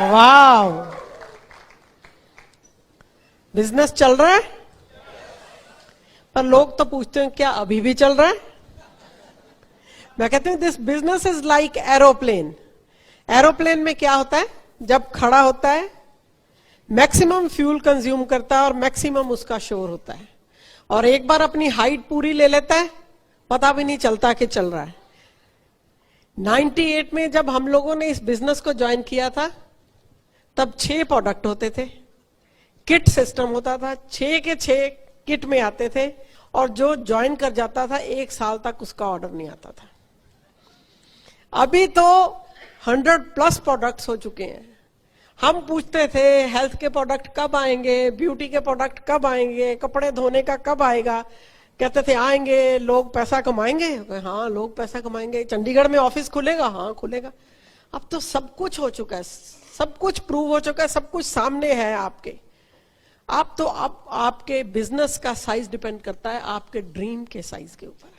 वाह, बिजनेस चल रहा है। पर लोग तो पूछते हैं क्या अभी भी चल रहा है। मैं कहती हूँ this business is like aeroplane. Aeroplane में क्या होता है, जब खड़ा होता है मैक्सिमम फ्यूल कंज्यूम करता है और मैक्सिमम उसका शोर होता है, और एक बार अपनी हाइट पूरी ले लेता है, पता भी नहीं चलता कि चल रहा है। 98 में जब हम लोगों ने इस बिजनेस को ज्वाइन किया था, तब 6 प्रोडक्ट होते थे, किट सिस्टम होता था, 6 के 6 किट में आते थे, और जो ज्वाइन कर जाता था 1 साल तक उसका ऑर्डर नहीं आता था। अभी तो 100+ प्रोडक्ट्स हो चुके हैं। हम पूछते थे हेल्थ के प्रोडक्ट कब आएंगे, ब्यूटी के प्रोडक्ट कब आएंगे, कपड़े धोने का कब आएगा। कहते थे आएंगे, लोग पैसा कमाएंगे। हाँ, लोग पैसा कमाएंगे। चंडीगढ़ में ऑफिस खुलेगा। हाँ, खुलेगा। अब तो सब कुछ हो चुका है, सब कुछ प्रूव हो चुका है, सब कुछ सामने है आपके। आप तो आपके बिजनेस का साइज डिपेंड करता है आपके ड्रीम के साइज के ऊपर।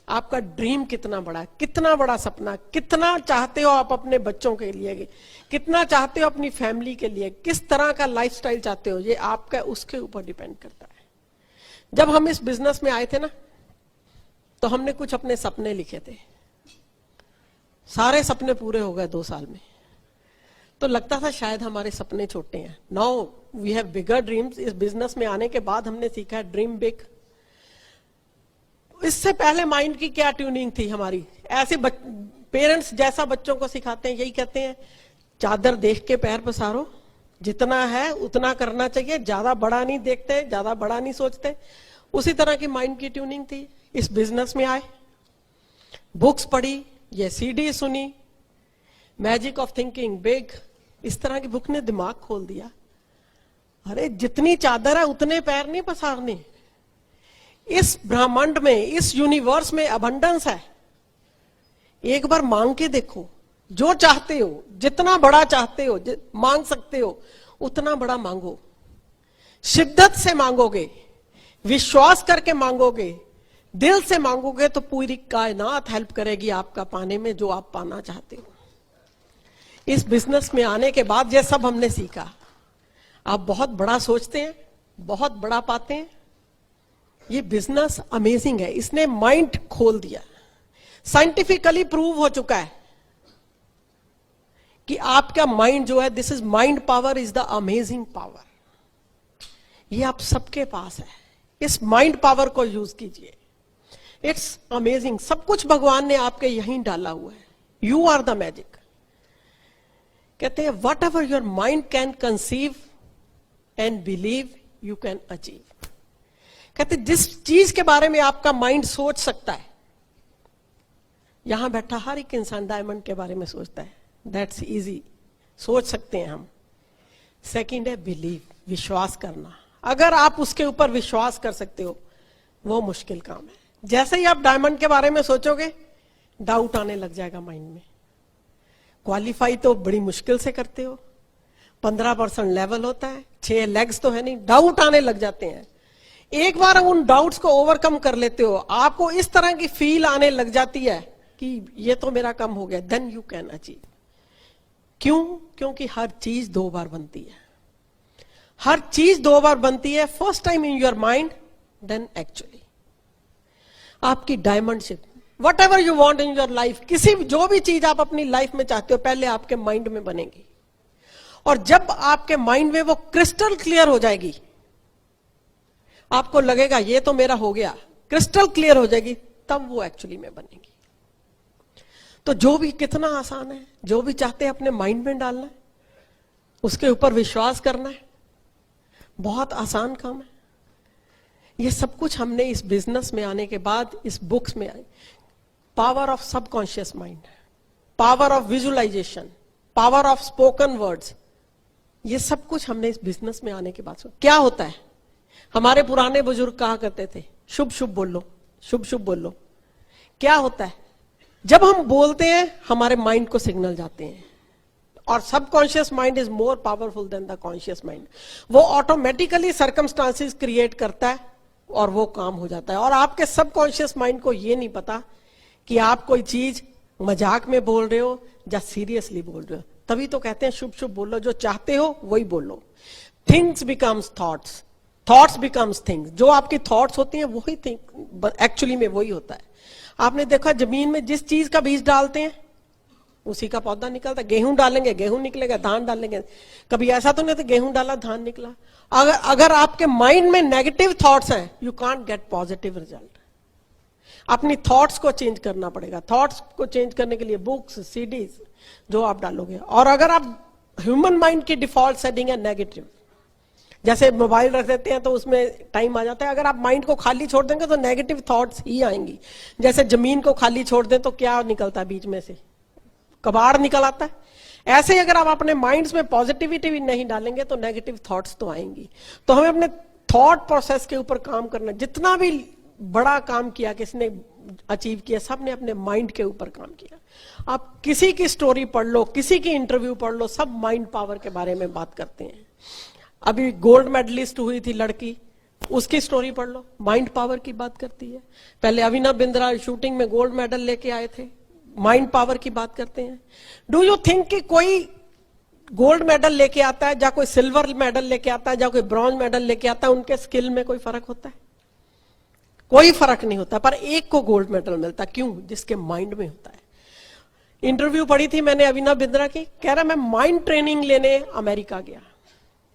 आपका ड्रीम कितना बड़ा है, कितना बड़ा सपना, कितना चाहते हो आप अपने बच्चों के लिए, कितना चाहते हो अपनी फैमिली के लिए, किस तरह का लाइफस्टाइल चाहते हो, ये आपका उसके ऊपर डिपेंड करता है। जब हम इस बिजनेस में आए थे ना, तो हमने कुछ अपने सपने लिखे थे। सारे सपने पूरे हो गए 2 साल में। तो लगता था शायद हमारे सपने छोटे हैं। Now we have bigger dreams. इस बिजनेस में आने के बाद हमने सीखा है ड्रीम बिग। इससे पहले माइंड की क्या ट्यूनिंग थी हमारी, ऐसे पेरेंट्स जैसा बच्चों को सिखाते हैं, यही कहते हैं चादर देख के पैर पसारो, जितना है उतना करना चाहिए, ज्यादा बड़ा नहीं देखते, ज्यादा बड़ा नहीं सोचते। उसी तरह की माइंड की ट्यूनिंग थी। इस बिजनेस में आए, बुक्स पढ़ी, ये सीडी सुनी, मैजिक ऑफ थिंकिंग बिग, इस तरह की बुक ने दिमाग खोल दिया। अरे जितनी चादर है उतने पैर नहीं पसारने। इस ब्रह्मांड में, इस यूनिवर्स में अबंडेंस है। एक बार मांग के देखो, जो चाहते हो, जितना बड़ा चाहते हो, मांग सकते हो उतना बड़ा मांगो। शिद्दत से मांगोगे, विश्वास करके मांगोगे, दिल से मांगोगे, तो पूरी कायनात हेल्प करेगी आपका पाने में जो आप पाना चाहते हो। इस बिजनेस में आने के बाद ये सब हमने सीखा। आप बहुत बड़ा सोचते हैं, बहुत बड़ा पाते हैं। ये बिजनेस अमेजिंग है, इसने माइंड खोल दिया। साइंटिफिकली प्रूव हो चुका है कि आपका माइंड जो है, this is mind power is the amazing power. ये आप सबके पास है। इस माइंड पावर को यूज कीजिए। It's amazing. सब कुछ भगवान ने आपके यहीं डाला हुआ है। You are the magic. कहते हैं whatever your mind can conceive and believe you can achieve. कहते जिस चीज के बारे में आपका माइंड सोच सकता है, यहां बैठा हर एक इंसान डायमंड के बारे में सोचता है, दैट्स इजी, सोच सकते हैं हम। सेकंड है बिलीव, विश्वास करना। अगर आप उसके ऊपर विश्वास कर सकते हो, वो मुश्किल काम है। जैसे ही आप डायमंड के बारे में सोचोगे, डाउट आने लग जाएगा माइंड में। क्वालिफाई तो बड़ी मुश्किल से करते हो, 15% लेवल होता है, 6 लेग्स तो है नहीं, डाउट आने लग जाते हैं। एक बार उन डाउट्स को ओवरकम कर लेते हो, आपको इस तरह की फील आने लग जाती है कि ये तो मेरा कम हो गया, देन यू कैन अचीव। क्यों? क्योंकि हर चीज 2 बार बनती है। हर चीज 2 बार बनती है। First time in your mind, then actually. आपकी डायमंडशिप, whatever you want in your life, किसी जो भी चीज आप अपनी लाइफ में चाहते हो, पहले आपके माइंड में बनेगी। और जब आपके माइंड में वो क्रिस्टल क्लियर हो जाएगी, आपको लगेगा ये तो मेरा हो गया, क्रिस्टल क्लियर हो जाएगी, तब वो एक्चुअली में बनेगी। तो जो भी, कितना आसान है, जो भी चाहते हैं अपने माइंड में डालना है, उसके ऊपर विश्वास करना है, बहुत आसान काम है। ये सब कुछ हमने इस बिजनेस में आने के बाद, इस बुक्स में आई। Power of subconscious mind, power of visualisation, power of spoken words, ये सब कुछ हमने इस बिजनेस में आने के बाद सुना। क्या होता है, हमारे पुराने बुजुर्ग कहा करते थे शुभ शुभ बोलो, शुभ शुभ बोलो। क्या होता है, जब हम बोलते हैं हमारे माइंड को सिग्नल जाते हैं, और subconscious mind is more powerful than the conscious mind. वो ऑटोमेटिकली सर्कमस्टांसेस क्रिएट करता है और वो काम हो जाता है। और आपके सबकॉन्शियस माइंड को ये नहीं पता कि आप कोई चीज मजाक में बोल रहे हो या सीरियसली बोल रहे हो। तभी तो कहते हैं शुभ शुभ बोलो, जो चाहते हो वही बोलो। Things becomes thoughts, thoughts becomes things. जो आपकी थॉट्स होती हैं वही थिंग एक्चुअली में वही होता है। आपने देखा जमीन में जिस चीज का बीज डालते हैं उसी का पौधा निकलता है। गेहूं डालेंगे गेहूं निकलेगा, धान डालेंगे, कभी ऐसा तो नहीं था गेहूं डाला धान निकला। अगर आपके माइंड में नेगेटिव थॉट्स हैं, you can't get positive result. अपनी थॉट्स को चेंज करना पड़ेगा। थॉट्स को चेंज करने के लिए बुक्स, सीडीज जो आप डालोगे। और अगर आप ह्यूमन माइंड की डिफॉल्ट सेटिंग है नेगेटिव, जैसे मोबाइल रख देते हैं तो उसमें टाइम आ जाता है। अगर आप माइंड को खाली छोड़ देंगे तो नेगेटिव थॉट्स ही आएंगी। जैसे जमीन को खाली छोड़ दें तो क्या निकलता है बीच में से, कबाड़ निकल आता है। ऐसे ही अगर आप अपने माइंड्स में पॉजिटिविटी नहीं डालेंगे तो नेगेटिव थॉट्स तो आएंगी। तो हमें अपने थॉट प्रोसेस के ऊपर काम करना। जितना भी बड़ा काम किया किसने अचीव किया, सबने अपने माइंड के ऊपर काम किया। आप किसी की स्टोरी पढ़ लो, किसी की इंटरव्यू पढ़ लो, सब माइंड पावर के बारे में बात करते हैं। अभी गोल्ड मेडलिस्ट हुई थी लड़की, उसकी स्टोरी पढ़ लो, माइंड पावर की बात करती है। पहले अभिनव बिंद्रा शूटिंग में गोल्ड मेडल लेके आए थे, माइंड पावर की बात करते हैं। डू यू थिंक कि कोई गोल्ड मेडल लेके आता है या कोई सिल्वर मेडल लेके आता है या कोई ब्रॉन्ज मेडल लेके आता है, उनके स्किल में कोई फर्क होता है? कोई फर्क नहीं होता। पर एक को गोल्ड मेडल मिलता, क्यों? जिसके माइंड में होता है। इंटरव्यू पढ़ी थी मैंने अभिनव बिंद्रा की, कह रहा मैं माइंड ट्रेनिंग लेने अमेरिका गया,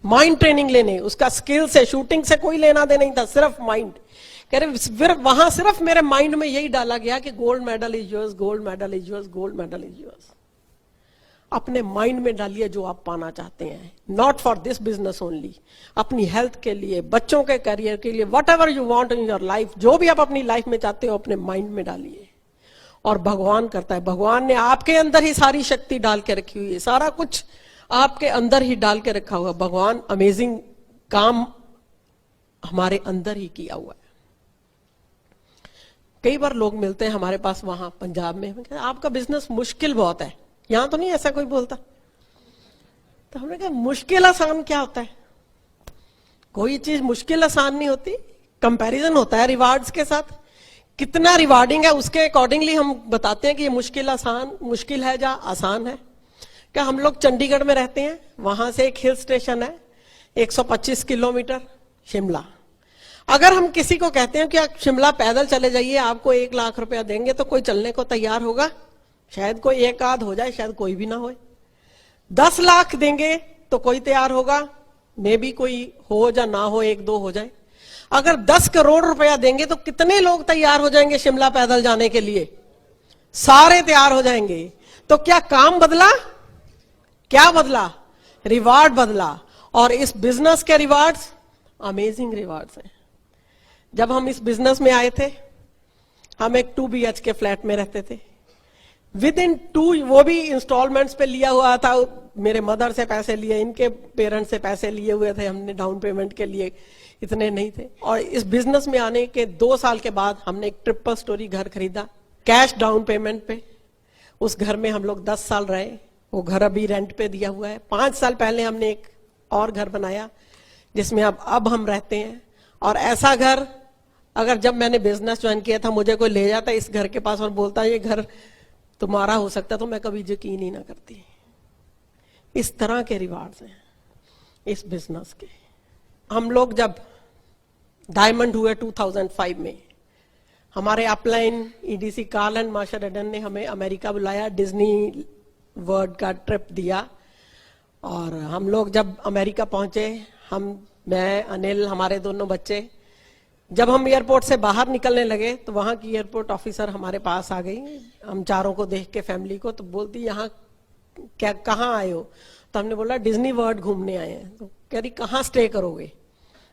माइंड ट्रेनिंग लेने। उसका स्किल से, शूटिंग से कोई लेना देना नहीं था, सिर्फ माइंड। कह रहे फिर वहां सिर्फ मेरे माइंड में यही डाला गया कि gold medal is yours, gold medal is yours, gold medal is yours. अपने माइंड में डालिए जो आप पाना चाहते हैं, not for this business only, अपनी हेल्थ के लिए, बच्चों के करियर के लिए, what ever you want in your life, जो भी आप अपनी लाइफ में चाहते हो अपने माइंड में डालिए। और भगवान करता है, भगवान ने आपके अंदर ही सारी शक्ति डाल के रखी हुई है, सारा कुछ आपके अंदर ही डाल के रखा हुआ। भगवान अमेजिंग काम हमारे अंदर ही किया हुआ है। कई बार लोग मिलते हैं हमारे पास वहां पंजाब में, आपका बिजनेस मुश्किल बहुत है। यहां तो नहीं ऐसा कोई बोलता। तो हमने कहा मुश्किल आसान क्या होता है? कोई चीज मुश्किल आसान नहीं होती, कंपैरिजन होता है रिवार्ड्स के साथ। कितना रिवार्डिंग है उसके अकॉर्डिंगली हम बताते हैं कि ये मुश्किल है या आसान है। क्या हम लोग चंडीगढ़ में रहते हैं, वहां से एक हिल स्टेशन है 125 किलोमीटर शिमला। अगर हम किसी को कहते हैं कि आप शिमला पैदल चले जाइए, आपको 1 लाख रुपया देंगे, तो कोई चलने को तैयार होगा? शायद कोई एक आध हो जाए, शायद कोई भी ना हो। 10 लाख देंगे तो कोई तैयार होगा, मे भी कोई हो या ना हो, 1-2 हो जाए। अगर 10 करोड़ रुपया देंगे तो कितने लोग तैयार हो जाएंगे शिमला पैदल जाने के लिए? सारे तैयार हो जाएंगे। तो क्या काम बदला? क्या बदला? रिवार्ड बदला। और इस बिजनेस के रिवार्ड्स अमेजिंग रिवार्ड्स हैं। जब हम इस बिजनेस में आए थे, हम एक 2 BHK फ्लैट में रहते थे। विद इन 2, वो भी इंस्टॉलमेंट्स पे लिया हुआ था, मेरे मदर से पैसे लिए, इनके पेरेंट्स से पैसे लिए हुए थे हमने डाउन पेमेंट के लिए, इतने नहीं थे। और इस बिजनेस में आने के 2 साल के बाद हमने एक ट्रिपल स्टोरी घर खरीदा कैश डाउन पेमेंट पे। उस घर में हम लोग 10 साल रहे, वो घर अभी रेंट पे दिया हुआ है। 5 साल पहले हमने एक और घर बनाया जिसमें अब हम रहते हैं। और ऐसा घर, अगर जब मैंने बिजनेस ज्वाइन किया था मुझे कोई ले जाता इस घर के पास और बोलता ये घर तुम्हारा हो सकता है, तो मैं कभी यकीन ही ना करती। इस तरह के रिवार्ड्स हैं इस बिजनेस के। हम लोग जब डायमंड हुए 2005 में, हमारे upline EDC Carl and Marsha Redden ने हमें अमेरिका बुलाया, डिज्नी वर्ल्ड का ट्रिप दिया। और हम लोग जब अमेरिका पहुंचे, मैं, अनिल, हमारे दोनों बच्चे, जब हम एयरपोर्ट से बाहर निकलने लगे तो वहां की एयरपोर्ट ऑफिसर हमारे पास आ गई, हम चारों को देख के, फैमिली को, तो बोलती यहाँ क्या, कहाँ आए हो? तो हमने बोला डिज्नी वर्ल्ड घूमने आए हैं। तो कह रही कहाँ स्टे करोगे?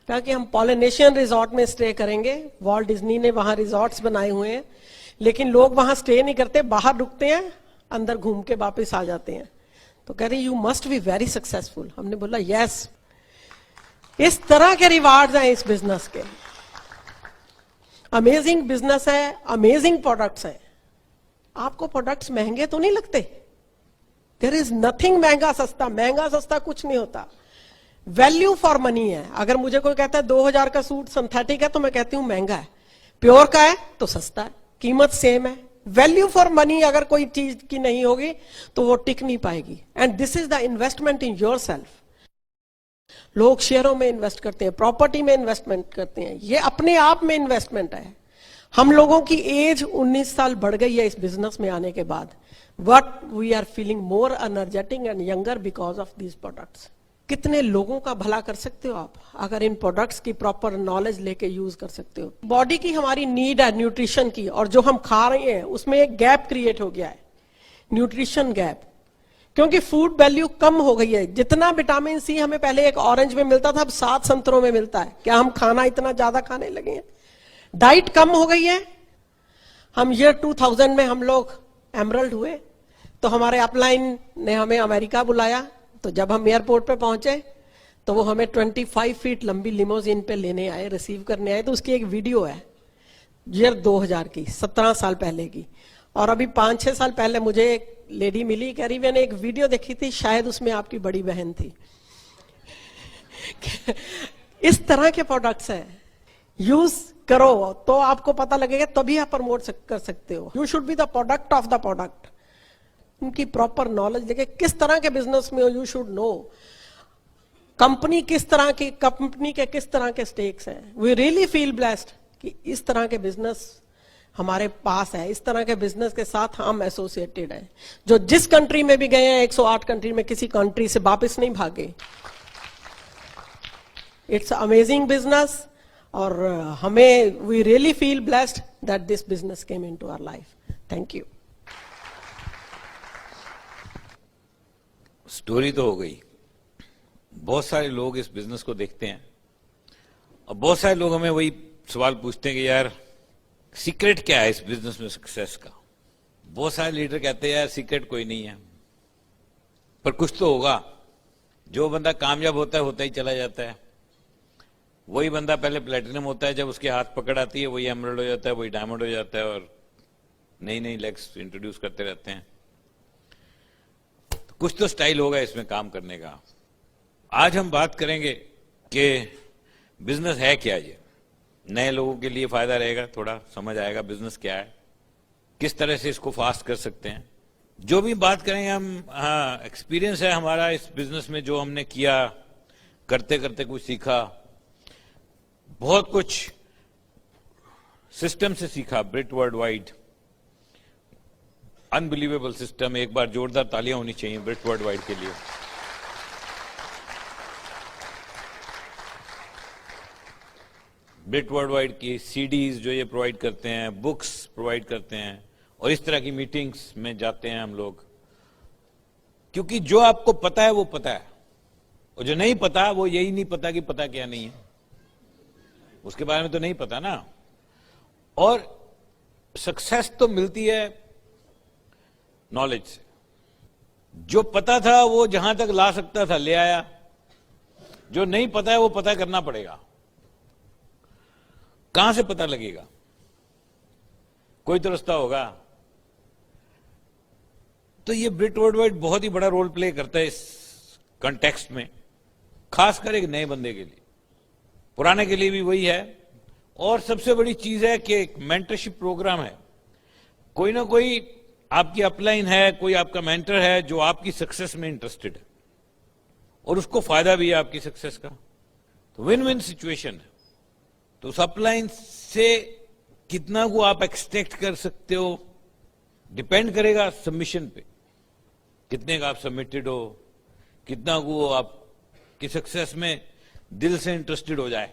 कहा कि हम पॉलिनेशियन रिजॉर्ट में स्टे करेंगे। वॉल्ट डिज्नी ने वहां रिजॉर्ट्स बनाए हुए हैं, लेकिन लोग वहां स्टे नहीं करते, बाहर रुकते हैं, अंदर घूम के वापिस आ जाते हैं। तो कह रही you must be very successful. हमने बोला यस। इस तरह के रिवार्ड्स हैं इस बिजनेस के। अमेजिंग बिजनेस है, अमेजिंग प्रोडक्ट्स हैं। आपको प्रोडक्ट्स महंगे तो नहीं लगते? देयर इज नथिंग महंगा सस्ता कुछ नहीं होता। वैल्यू फॉर मनी है। अगर मुझे कोई कहता है 2000 का सूट सिंथेटिक है तो मैं कहती हूं महंगा है, प्योर का है तो सस्ता है, कीमत सेम है, वैल्यू फॉर मनी अगर कोई चीज की नहीं होगी तो वो टिक नहीं पाएगी। And this is the investment in your self. लोग शेयरों में इन्वेस्ट करते हैं, प्रॉपर्टी में इन्वेस्टमेंट करते हैं, ये अपने आप में इन्वेस्टमेंट है। हम लोगों की एज 19 साल बढ़ गई है इस बिजनेस में आने के बाद, but we are feeling more energetic and younger because of these products. कितने लोगों का भला कर सकते हो आप अगर इन प्रोडक्ट्स की प्रॉपर नॉलेज लेके यूज कर सकते हो। बॉडी की हमारी नीड है न्यूट्रिशन की, और जो हम खा रहे हैं उसमें एक गैप क्रिएट हो गया है, न्यूट्रिशन गैप, क्योंकि फूड वैल्यू कम हो गई है। जितना विटामिन सी हमें पहले एक ऑरेंज में मिलता था, अब 7 संतरों में मिलता है। क्या हम खाना इतना ज्यादा खाने लगे हैं? डाइट कम हो गई है। हम ईयर 2000 में हम लोग एमरल्ड हुए तो हमारे अपलाइन ने हमें अमेरिका बुलाया। तो जब हम एयरपोर्ट पे पहुंचे तो वो हमें 25 फीट लंबी लिमोजिन पे लेने आए, रिसीव करने आए। तो उसकी एक वीडियो है ईयर 2000 की, 17 साल पहले की। और अभी 5-6 साल पहले मुझे एक लेडी मिली, कह रही मैंने एक वीडियो देखी थी, शायद उसमें आपकी बड़ी बहन थी। इस तरह के प्रोडक्ट्स हैं, यूज करो तो आपको पता लगेगा, तभी आप प्रमोट कर सकते हो। You should be the product of the product. उनकी प्रॉपर नॉलेज लेके किस तरह के बिजनेस में हो, यू शुड नो कंपनी किस तरह की, कंपनी के किस तरह के स्टेक्स हैं। वी रियली फील ब्लेस्ड कि इस तरह के बिजनेस हमारे पास है, इस तरह के बिजनेस के साथ हम एसोसिएटेड हैं। जो जिस कंट्री में भी गए हैं, 108 कंट्री में, किसी कंट्री से वापस नहीं भागे। इट्स अमेजिंग बिजनेस, और हमें we really feel blessed that this business came into our life. Thank you. Story तो हो गई। बहुत सारे लोग इस बिजनेस को देखते हैं और बहुत सारे लोग हमें वही सवाल पूछते हैं कि यार सीक्रेट क्या है इस बिजनेस में सक्सेस का। बहुत सारे लीडर कहते हैं यार सीक्रेट कोई नहीं है, पर कुछ तो होगा। जो बंदा कामयाब होता ही चला जाता है। वही बंदा पहले प्लेटिनम होता है, जब उसके हाथ पकड़ आती है वही एमरल्ड हो जाता है, वही डायमंड हो जाता है, और नई नई लेग्स इंट्रोड्यूस करते रहते हैं। तो कुछ तो स्टाइल होगा इसमें काम करने का। आज हम बात करेंगे कि बिजनेस है क्या। ये नए लोगों के लिए फायदा रहेगा, थोड़ा समझ आएगा बिजनेस क्या है, किस तरह से इसको फास्ट कर सकते हैं। जो भी बात करेंगे हम, हाँ एक्सपीरियंस है हमारा इस बिजनेस में, जो हमने किया, करते करते कुछ सीखा, बहुत कुछ सिस्टम से सीखा। ब्रिट वर्ल्ड वाइड अनबिलीवेबल सिस्टम। एक बार जोरदार तालियां होनी चाहिए ब्रिट वर्ल्ड वाइड के लिए। ब्रिट वर्ल्ड वाइड की सीडीज जो ये प्रोवाइड करते हैं, बुक्स प्रोवाइड करते हैं, और इस तरह की मीटिंग्स में जाते हैं हम लोग, क्योंकि जो आपको पता है वो पता है, और जो नहीं पता वो यही नहीं पता कि पता क्या नहीं है, उसके बारे में तो नहीं पता ना। और सक्सेस तो मिलती है नॉलेज से। जो पता था वो जहां तक ला सकता था ले आया, जो नहीं पता है वो पता करना पड़ेगा। कहां से पता लगेगा? कोई तो रास्ता होगा। तो ये ब्रिट वर्ल्ड वाइड बहुत ही बड़ा रोल प्ले करता है इस कॉन्टेक्स्ट में, खासकर एक नए बंदे के लिए। पुराने के लिए भी वही है। और सबसे बड़ी चीज है कि एक मेंटरशिप प्रोग्राम है। कोई ना कोई आपकी अपलाइन है, कोई आपका मेंटर है जो आपकी सक्सेस में इंटरेस्टेड है, और उसको फायदा भी है आपकी सक्सेस का। तो विन विन सिचुएशन है। तो उस अपलाइन से कितना को आप एक्सपेक्ट कर सकते हो डिपेंड करेगा सबमिशन पे, कितने का आप सबमिटेड हो, कितना को आपकी सक्सेस में दिल से इंटरेस्टेड हो जाए।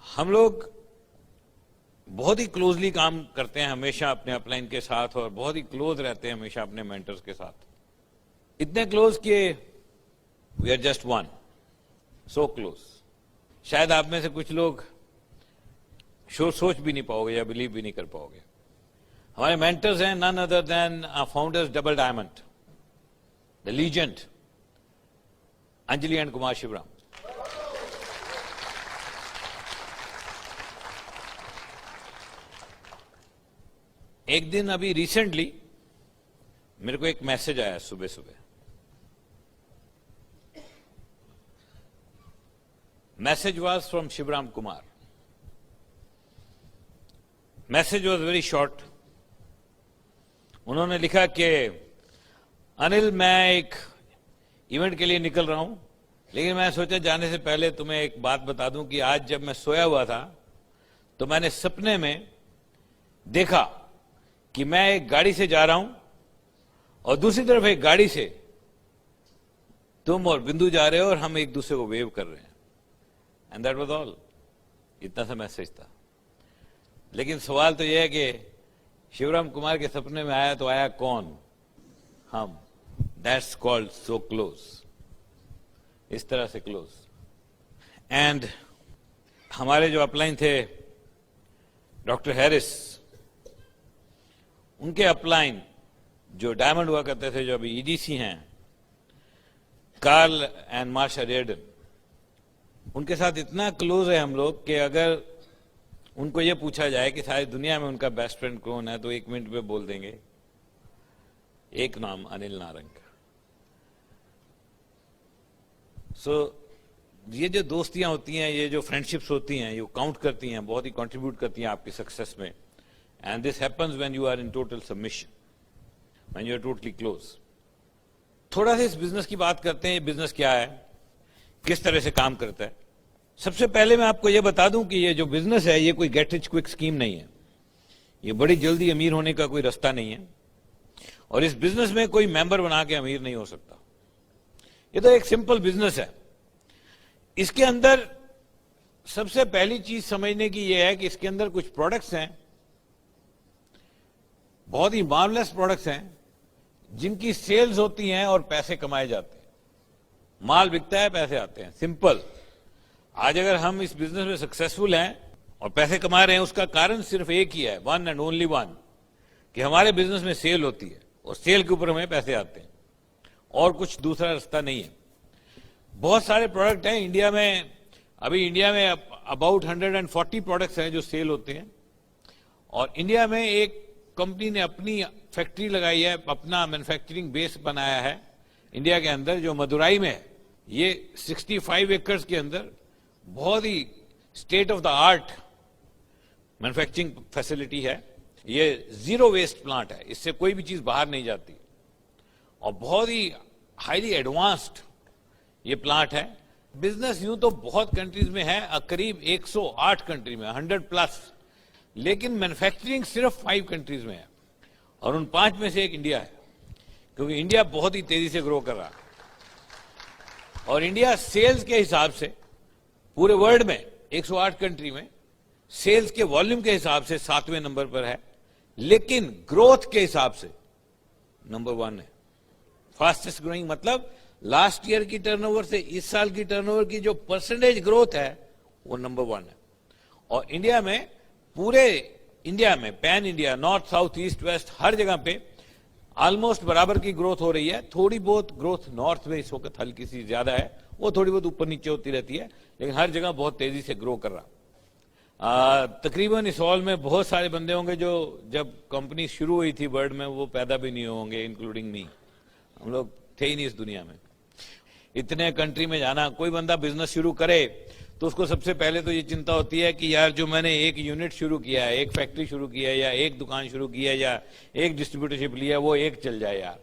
हम लोग बहुत ही क्लोजली काम करते हैं हमेशा अपने अपलाइन के साथ, और बहुत ही क्लोज रहते हैं हमेशा अपने मेंटर्स के साथ। इतने क्लोज कि we are just one, so close. शायद आप में से कुछ लोग सोच भी नहीं पाओगे या बिलीव भी नहीं कर पाओगे। हमारे मेंटर्स हैं none other than founders double diamond, the legend Anjali and Kumar Shivram. एक दिन अभी रिसेंटली मेरे को एक मैसेज आया सुबह सुबह। Message was from Shivram Kumar. Message was very short. उन्होंने लिखा कि अनिल, मैं एक इवेंट के लिए निकल रहा हूं, लेकिन मैं सोचा जाने से पहले तुम्हें एक बात बता दूं कि आज जब मैं सोया हुआ था तो मैंने सपने में देखा कि मैं एक गाड़ी से जा रहा हूं और दूसरी तरफ एक गाड़ी से तुम और बिंदु जा रहे हो और हम एक दूसरे को वेव कर रहे हैं। And that was all. इतना सा मैसेज था। लेकिन सवाल तो यह है कि शिवराम कुमार के सपने में आया तो आया कौन? हम। That's called so close. इस तरह से क्लोज। एंड हमारे जो अपलाइन थे डॉक्टर हैरिस, उनके अपलाइन जो डायमंड हुआ करते थे, जो अभी ईडीसी हैं, कार्ल एंड मार्शा रियर्डन, उनके साथ इतना क्लोज है हम लोग कि अगर उनको ये पूछा जाए कि सारी दुनिया में उनका बेस्ट फ्रेंड कौन है तो 1 मिनट में बोल देंगे एक नाम, अनिल नारंग। सो ये जो दोस्तियां होती हैं, ये जो फ्रेंडशिप्स होती हैं, ये काउंट करती हैं, बहुत ही कंट्रीब्यूट करती हैं आपकी सक्सेस में। And this happens when you are in total submission, when you are totally close. थोड़ा सा इस बिजनेस की बात करते हैं। ये बिजनेस क्या है, किस तरह से काम करता है। सबसे पहले मैं आपको ये बता दूं कि ये जो बिजनेस है, ये कोई गेट रिच क्विक स्कीम नहीं है। ये बड़ी जल्दी अमीर होने का कोई रास्ता नहीं है। और इस बिजनेस में कोई मेंबर बना के अमीर नहीं हो सकता। ये तो एक सिंपल बिजनेस है। इसके अंदर सबसे पहली चीज समझने की यह है कि इसके अंदर कुछ प्रोडक्ट्स हैं, बहुत ही मार्वलेस प्रोडक्ट्स हैं, जिनकी सेल्स होती हैं और पैसे कमाए जाते हैं। माल बिकता है, पैसे आते हैं। सिंपल। आज अगर हम इस बिजनेस में सक्सेसफुल हैं और पैसे कमा रहे हैं, उसका कारण सिर्फ एक ही है, वन एंड ओनली वन, कि हमारे बिजनेस में सेल होती है और सेल के ऊपर हमें पैसे आते हैं, और कुछ दूसरा रास्ता नहीं है। बहुत सारे प्रोडक्ट हैं इंडिया में। अभी इंडिया में अबाउट 140 प्रोडक्ट्स हैं जो सेल होते हैं। और इंडिया में एक कंपनी ने अपनी फैक्ट्री लगाई है, अपना मैन्युफैक्चरिंग बेस बनाया है इंडिया के अंदर, जो मदुराई में है। ये 65 एकर्स के अंदर बहुत ही state of the art manufacturing facility है। ये जीरो वेस्ट प्लांट है, इससे कोई भी चीज बाहर नहीं जाती, और बहुत ही हाईली एडवांस्ड ये प्लांट है। बिजनेस यूं तो बहुत कंट्रीज में है, करीब 108 कंट्री में, 100+, लेकिन मैन्युफैक्चरिंग सिर्फ 5 कंट्रीज में है, और उन 5 में से एक इंडिया है, क्योंकि इंडिया बहुत ही तेजी से ग्रो कर रहा है। और इंडिया सेल्स के हिसाब से पूरे वर्ल्ड में 108 कंट्री में सेल्स के वॉल्यूम के हिसाब से 7वें नंबर पर है, लेकिन ग्रोथ के हिसाब से नंबर 1 है। फास्टेस्ट ग्रोइंग मतलब लास्ट ईयर की टर्नओवर से इस साल की टर्नओवर की जो परसेंटेज ग्रोथ है, वो नंबर 1 है। और इंडिया में, पूरे इंडिया में, pan India, north, south, east, west, हर जगह पे ऑलमोस्ट बराबर की ग्रोथ हो रही है। थोड़ी बहुत ग्रोथ नॉर्थ में इस वक्त हल्की सी ज्यादा है, वो थोड़ी बहुत ऊपर नीचे होती रहती है, लेकिन हर जगह बहुत तेजी से ग्रो कर रहा। तकरीबन इस हॉल में बहुत सारे बंदे होंगे जो जब कंपनी शुरू हुई थी वर्ल्ड में, वो पैदा भी नहीं होंगे, इंक्लूडिंग मी। हम लोग थे ही नहीं इस दुनिया में। इतने कंट्री में जाना, कोई बंदा बिजनेस शुरू करे तो उसको सबसे पहले तो ये चिंता होती है कि यार जो मैंने एक यूनिट शुरू किया है, एक फैक्ट्री शुरू किया है, या एक दुकान शुरू की है, या एक डिस्ट्रीब्यूटरशिप लिया है, वो एक चल जाए यार,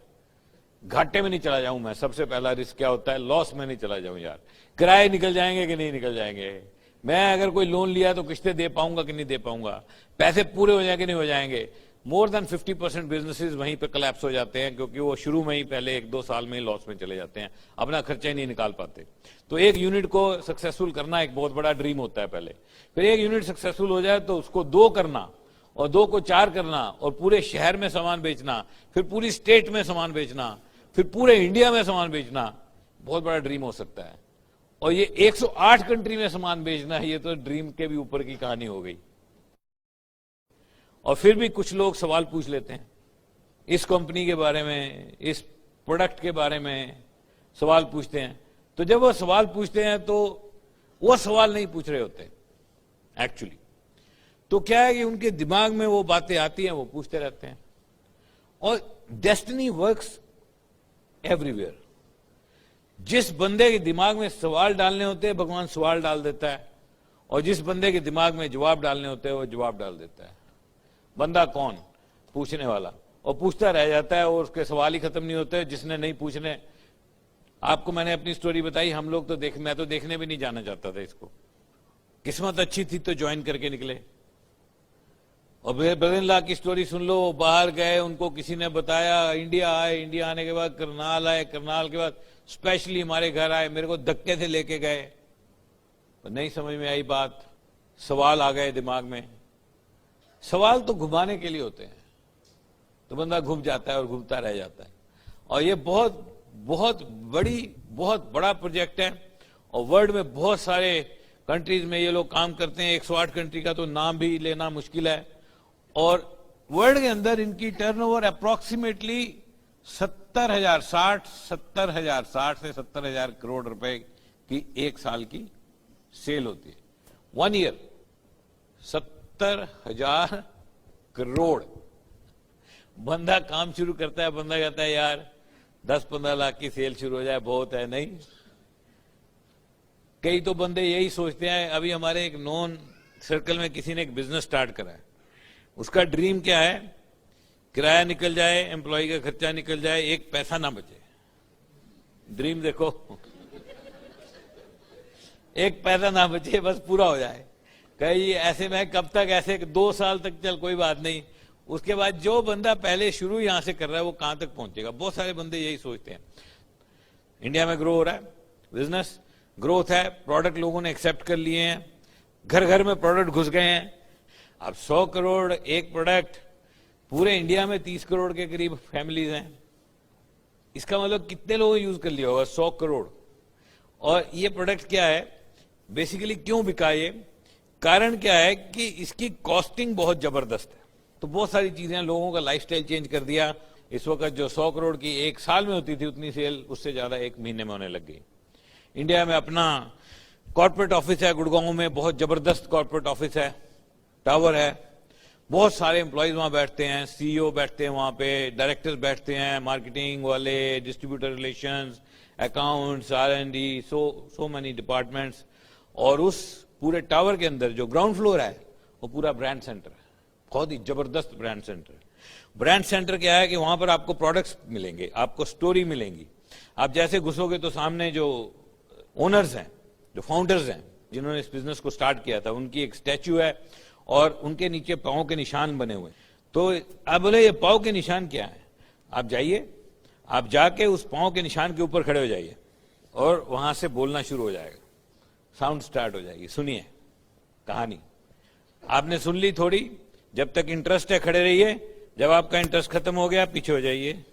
घाटे में नहीं चला जाऊं मैं। सबसे पहला रिस्क क्या होता है, लॉस में नहीं चला जाऊं यार। किराए निकल जाएंगे कि नहीं निकल जाएंगे, मैं अगर कोई लोन लिया तो किस्तें दे पाऊंगा कि नहीं दे पाऊंगा, पैसे पूरे हो जाएंगे नहीं हो जाएंगे। मोर देन 50% बिजनेसेस वहीं पे कोलैप्स हो जाते हैं, क्योंकि वो शुरू में ही पहले 1-2 साल में ही लॉस में चले जाते हैं, अपना खर्चा ही नहीं निकाल पाते। तो एक यूनिट को सक्सेसफुल करना एक बहुत बड़ा ड्रीम होता है पहले। फिर एक यूनिट सक्सेसफुल हो जाए तो उसको 2 करना, और 2 को 4 करना, और पूरे शहर में सामान बेचना, फिर पूरी स्टेट में सामान बेचना, फिर पूरे इंडिया में सामान बेचना, बहुत बड़ा ड्रीम हो सकता है। और ये 108 कंट्री में सामान बेचना है, ये तो ड्रीम के भी ऊपर की कहानी हो गई। और फिर भी कुछ लोग सवाल पूछ लेते हैं इस कंपनी के बारे में, इस प्रोडक्ट के बारे में सवाल पूछते हैं। तो जब वो सवाल पूछते हैं तो वो सवाल नहीं पूछ रहे होते एक्चुअली। तो क्या है कि उनके दिमाग में वो बातें आती हैं, वो पूछते रहते हैं। और डेस्टिनी वर्क्स एवरीवेयर। जिस बंदे के दिमाग में सवाल डालने होते हैं, भगवान सवाल डाल देता है, और जिस बंदे के दिमाग में जवाब डालने होते हैं, वो जवाब डाल देता है। बंदा कौन, पूछने वाला, और पूछता रह जाता है और उसके सवाल ही खत्म नहीं होते जिसने नहीं पूछने। आपको मैंने अपनी स्टोरी बताई, हम लोग तो मैं तो देखने भी नहीं जाना चाहता था इसको, किस्मत अच्छी थी तो ज्वाइन करके निकले। और ब्रदर-इन-लॉ की स्टोरी सुन लो, बाहर गए, उनको किसी ने बताया, इंडिया आए, इंडिया आने के बाद करनाल आए, करनाल के बाद स्पेशली हमारे घर आए, मेरे को धक्के से लेके गए, नहीं समझ में आई बात, सवाल आ गए दिमाग में। सवाल तो घुमाने के लिए होते हैं, तो बंदा घूम जाता है और घूमता रह जाता है। और ये बहुत बहुत बड़ा प्रोजेक्ट है, और वर्ल्ड में बहुत सारे कंट्रीज में ये लोग काम करते हैं। 108 कंट्री का तो नाम भी लेना मुश्किल है, और वर्ल्ड के अंदर इनकी टर्नओवर अप्रोक्सीमेटली 70,000 से 70,000 करोड़ रुपए की एक साल की सेल होती है। 1 ईयर 70,000 करोड़। बंदा काम शुरू करता है, बंदा कहता है यार 10-15 लाख की सेल शुरू हो जाए बहुत है, नहीं। कई तो बंदे यही सोचते हैं। अभी हमारे एक नॉन सर्कल में किसी ने एक बिजनेस स्टार्ट करा है, उसका ड्रीम क्या है, किराया निकल जाए, एम्प्लॉय का खर्चा निकल जाए, एक पैसा ना बचे। ड्रीम देखो, एक पैसा ना बचे, बस पूरा हो जाए। कहीं ऐसे में कब तक, ऐसे 2 साल तक चल कोई बात नहीं, उसके बाद जो बंदा पहले शुरू यहां से कर रहा है वो कहां तक पहुंचेगा। बहुत सारे बंदे यही सोचते हैं। इंडिया में ग्रो हो रहा है, बिजनेस ग्रोथ है, प्रोडक्ट लोगों ने एक्सेप्ट कर लिए हैं, घर घर में प्रोडक्ट घुस गए हैं। अब 100 करोड़ एक प्रोडक्ट, पूरे इंडिया में 30 करोड़ के करीब फैमिलीज हैं। इसका मतलब कितने लोगों ने यूज कर लिया होगा, 100 करोड़। और ये प्रोडक्ट क्या है, बेसिकली क्यों बिका ये, कारण क्या है कि इसकी कॉस्टिंग बहुत जबरदस्त है। तो बहुत सारी चीजें, लोगों का लाइफस्टाइल चेंज कर दिया। इस वक्त जो 100 करोड़ की एक साल में होती थी, उतनी सेल उससे ज्यादा एक महीने में होने लग गई। इंडिया में अपना कॉर्पोरेट ऑफिस है, गुड़गांव में बहुत जबरदस्त कॉर्पोरेट ऑफिस है, टावर है, बहुत सारे एम्प्लॉयज वहां बैठते हैं, सीईओ बैठते हैं वहां पे, डायरेक्टर्स बैठते हैं, मार्केटिंग वाले, distributor relations, accounts, R&D, so many departments. और उस पूरे टावर के अंदर जो ग्राउंड फ्लोर है वो पूरा ब्रांड सेंटर है, बहुत ही जबरदस्त ब्रांड सेंटर। ब्रांड सेंटर क्या है कि वहां पर आपको प्रोडक्ट्स मिलेंगे, आपको स्टोरी मिलेंगी। आप जैसे घुसोगे तो सामने जो ओनर्स हैं, जो फाउंडर्स हैं, जिन्होंने इस बिजनेस को स्टार्ट किया था, उनकी एक स्टैच्यू है और उनके नीचे पांव के निशान बने हुए। तो आप बोले ये पांव के निशान क्या है, आप जाइए, आप जाके उस पांव के निशान के ऊपर खड़े हो जाइए और वहां से बोलना शुरू हो जाएगा, साउंड स्टार्ट हो जाएगी। सुनिए कहानी, आपने सुन ली थोड़ी, जब तक इंटरेस्ट है खड़े रहिए, जब आपका इंटरेस्ट खत्म हो गया पीछे हो जाइए,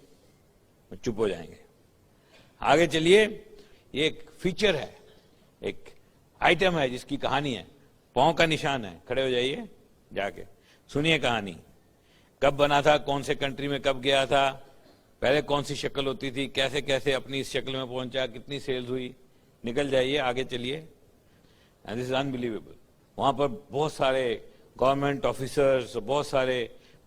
चुप हो जाएंगे। आगे चलिए, ये एक फीचर है, एक आइटम है जिसकी कहानी है, पांव का निशान है, खड़े हो जाइए, जाके सुनिए कहानी, कब बना था, कौन से कंट्री में कब गया था, पहले कौन सी शक्ल होती थी, कैसे कैसे अपनी इस शक्ल में पहुंचा, कितनी सेल्स हुई, निकल जाइए, आगे चलिए। And this is unbelievable. वहां पर बहुत सारे गवर्नमेंट ऑफिसर्स, बहुत सारे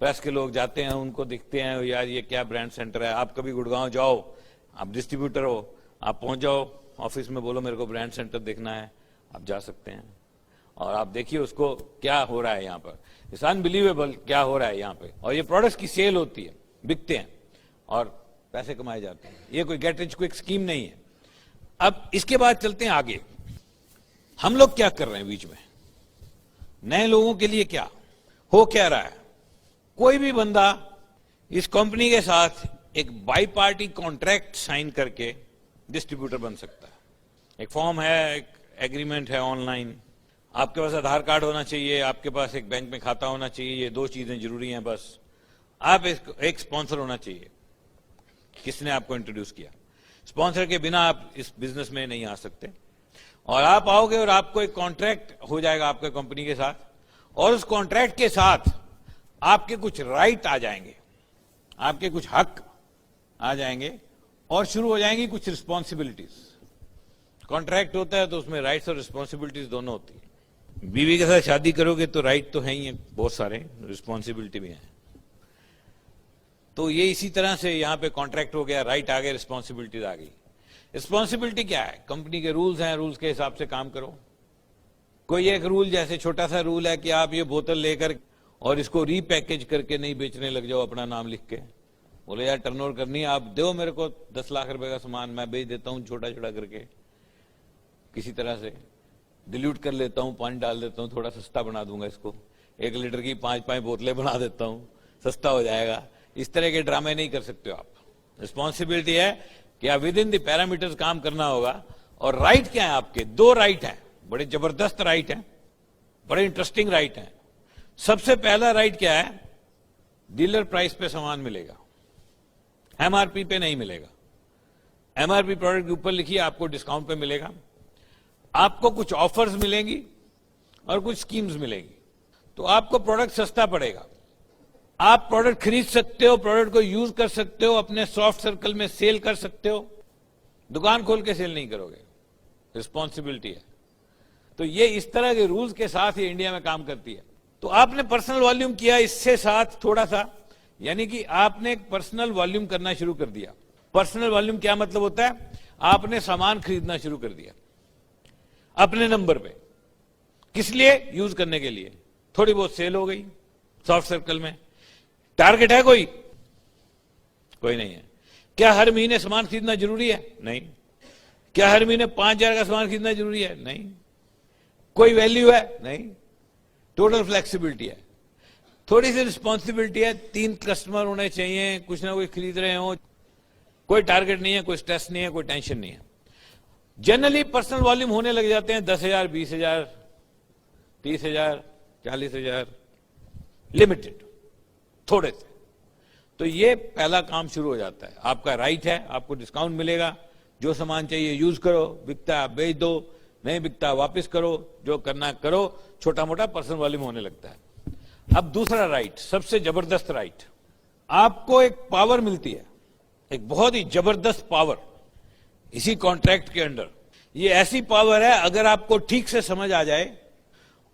प्रेस के लोग जाते हैं, उनको दिखते हैं यार ये क्या ब्रांड सेंटर है। आप कभी गुड़गांव जाओ, आप डिस्ट्रीब्यूटर हो, आप पहुंच जाओ ऑफिस में, बोलो मेरे को ब्रांड सेंटर देखना है, आप जा सकते हैं और आप देखिए उसको क्या हो रहा है यहाँ पर। इट्स अनबिलीवेबल क्या हो रहा है यहाँ पे। और ये प्रोडक्ट्स की सेल होती है, बिकते हैं और पैसे कमाए जाते हैं। ये कोई गेट रिच क्विक स्कीम नहीं है। अब इसके बाद चलते हैं आगे, हम लोग क्या कर रहे हैं बीच में, नए लोगों के लिए क्या हो, क्या रहा है। कोई भी बंदा इस कंपनी के साथ एक बाई पार्टी कॉन्ट्रैक्ट साइन करके डिस्ट्रीब्यूटर बन सकता है। एक फॉर्म है, एक एग्रीमेंट है ऑनलाइन, आपके पास आधार कार्ड होना चाहिए, आपके पास एक बैंक में खाता होना चाहिए, ये 2 चीजें जरूरी हैं बस। आप एक स्पॉन्सर होना चाहिए, किसने आपको इंट्रोड्यूस किया, स्पॉन्सर के बिना आप इस बिजनेस में नहीं आ सकते। और आप आओगे और आपको एक कॉन्ट्रैक्ट हो जाएगा आपके कंपनी के साथ, और उस कॉन्ट्रैक्ट के साथ आपके कुछ राइट आ जाएंगे, आपके कुछ हक आ जाएंगे और शुरू हो जाएंगी कुछ रिस्पॉन्सिबिलिटीज। कॉन्ट्रैक्ट होता है तो उसमें राइट्स और रिस्पॉन्सिबिलिटीज दोनों होती है। बीवी के साथ शादी करोगे तो राइट तो है ही है, बहुत सारे रिस्पॉन्सिबिलिटी भी है। तो ये इसी तरह से यहां पे कॉन्ट्रैक्ट हो गया, राइट आ गए, रिस्पॉन्सिबिलिटीज आ गई। रिस्पॉन्सिबिलिटी क्या है, कंपनी के रूल्स हैं, रूल्स के हिसाब से काम करो। कोई एक रूल, जैसे छोटा सा रूल है कि आप ये बोतल लेकर और इसको रीपैकेज करके नहीं बेचने लग जाओ अपना नाम लिख के। बोले यार टर्नओवर करनी है, आप दो मेरे को 10 लाख रुपए का सामान, मैं बेच देता हूं छोटा छोटा करके, किसी तरह से डिल्यूट कर लेता हूं, पानी डाल देता हूं, थोड़ा सस्ता बना दूंगा इसको, 1 लीटर की 5-5 बोतलें बना देता हूं, सस्ता हो जाएगा। इस तरह के ड्रामे नहीं कर सकते हो आप। रिस्पॉन्सिबिलिटी है कि आप विद इन द पैरामीटर्स काम करना होगा। और राइट क्या है आपके? 2 राइट हैं, बड़े जबरदस्त राइट हैं, बड़े इंटरेस्टिंग राइट हैं। सबसे पहला राइट क्या है? डीलर प्राइस पे सामान मिलेगा, एमआरपी पे नहीं मिलेगा। एमआरपी प्रोडक्ट के ऊपर लिखिए आपको डिस्काउंट पे मिलेगा। आपको कुछ ऑफर्स मिलेंगी और कुछ स्कीम्स मिलेगी, तो आपको प्रोडक्ट सस्ता पड़ेगा। आप प्रोडक्ट खरीद सकते हो, प्रोडक्ट को यूज कर सकते हो, अपने सॉफ्ट सर्कल में सेल कर सकते हो। दुकान खोल के सेल नहीं करोगे, रिस्पॉन्सिबिलिटी है। तो ये इस तरह के रूल्स के साथ ये इंडिया में काम करती है। तो आपने पर्सनल वॉल्यूम किया, इससे साथ थोड़ा सा, यानी कि आपने एक पर्सनल वॉल्यूम करना शुरू कर दिया। पर्सनल वॉल्यूम क्या मतलब होता है? आपने सामान खरीदना शुरू कर दिया अपने नंबर पे। किस लिए? यूज करने के लिए। थोड़ी बहुत सेल हो गई सॉफ्ट सर्कल में। टारगेट है कोई? कोई नहीं है। क्या हर महीने सामान खरीदना जरूरी है? नहीं। क्या हर महीने 5,000 का सामान खरीदना जरूरी है? नहीं। कोई वैल्यू है? नहीं। टोटल फ्लेक्सिबिलिटी है। थोड़ी सी रिस्पॉन्सिबिलिटी है, 3 कस्टमर होने चाहिए, कुछ ना कुछ खरीद रहे हो। कोई टारगेट नहीं है, कोई स्ट्रेस नहीं है, कोई टेंशन नहीं है। जनरली पर्सनल वॉल्यूम होने लग जाते हैं 10,000, 20,000, 30,000, 40,000, लिमिटेड, थोड़े से। तो ये पहला काम शुरू हो जाता है। आपका राइट है, आपको डिस्काउंट मिलेगा, जो सामान चाहिए यूज करो, बिकता है बेच दो, नहीं बिकता वापस करो, जो करना है करो। छोटा मोटा पर्सनल वॉल्यूम होने लगता है। अब दूसरा राइट, सबसे जबरदस्त राइट, आपको एक पावर मिलती है, एक बहुत ही जबरदस्त पावर इसी कॉन्ट्रैक्ट के अंडर। ये ऐसी पावर है, अगर आपको ठीक से समझ आ जाए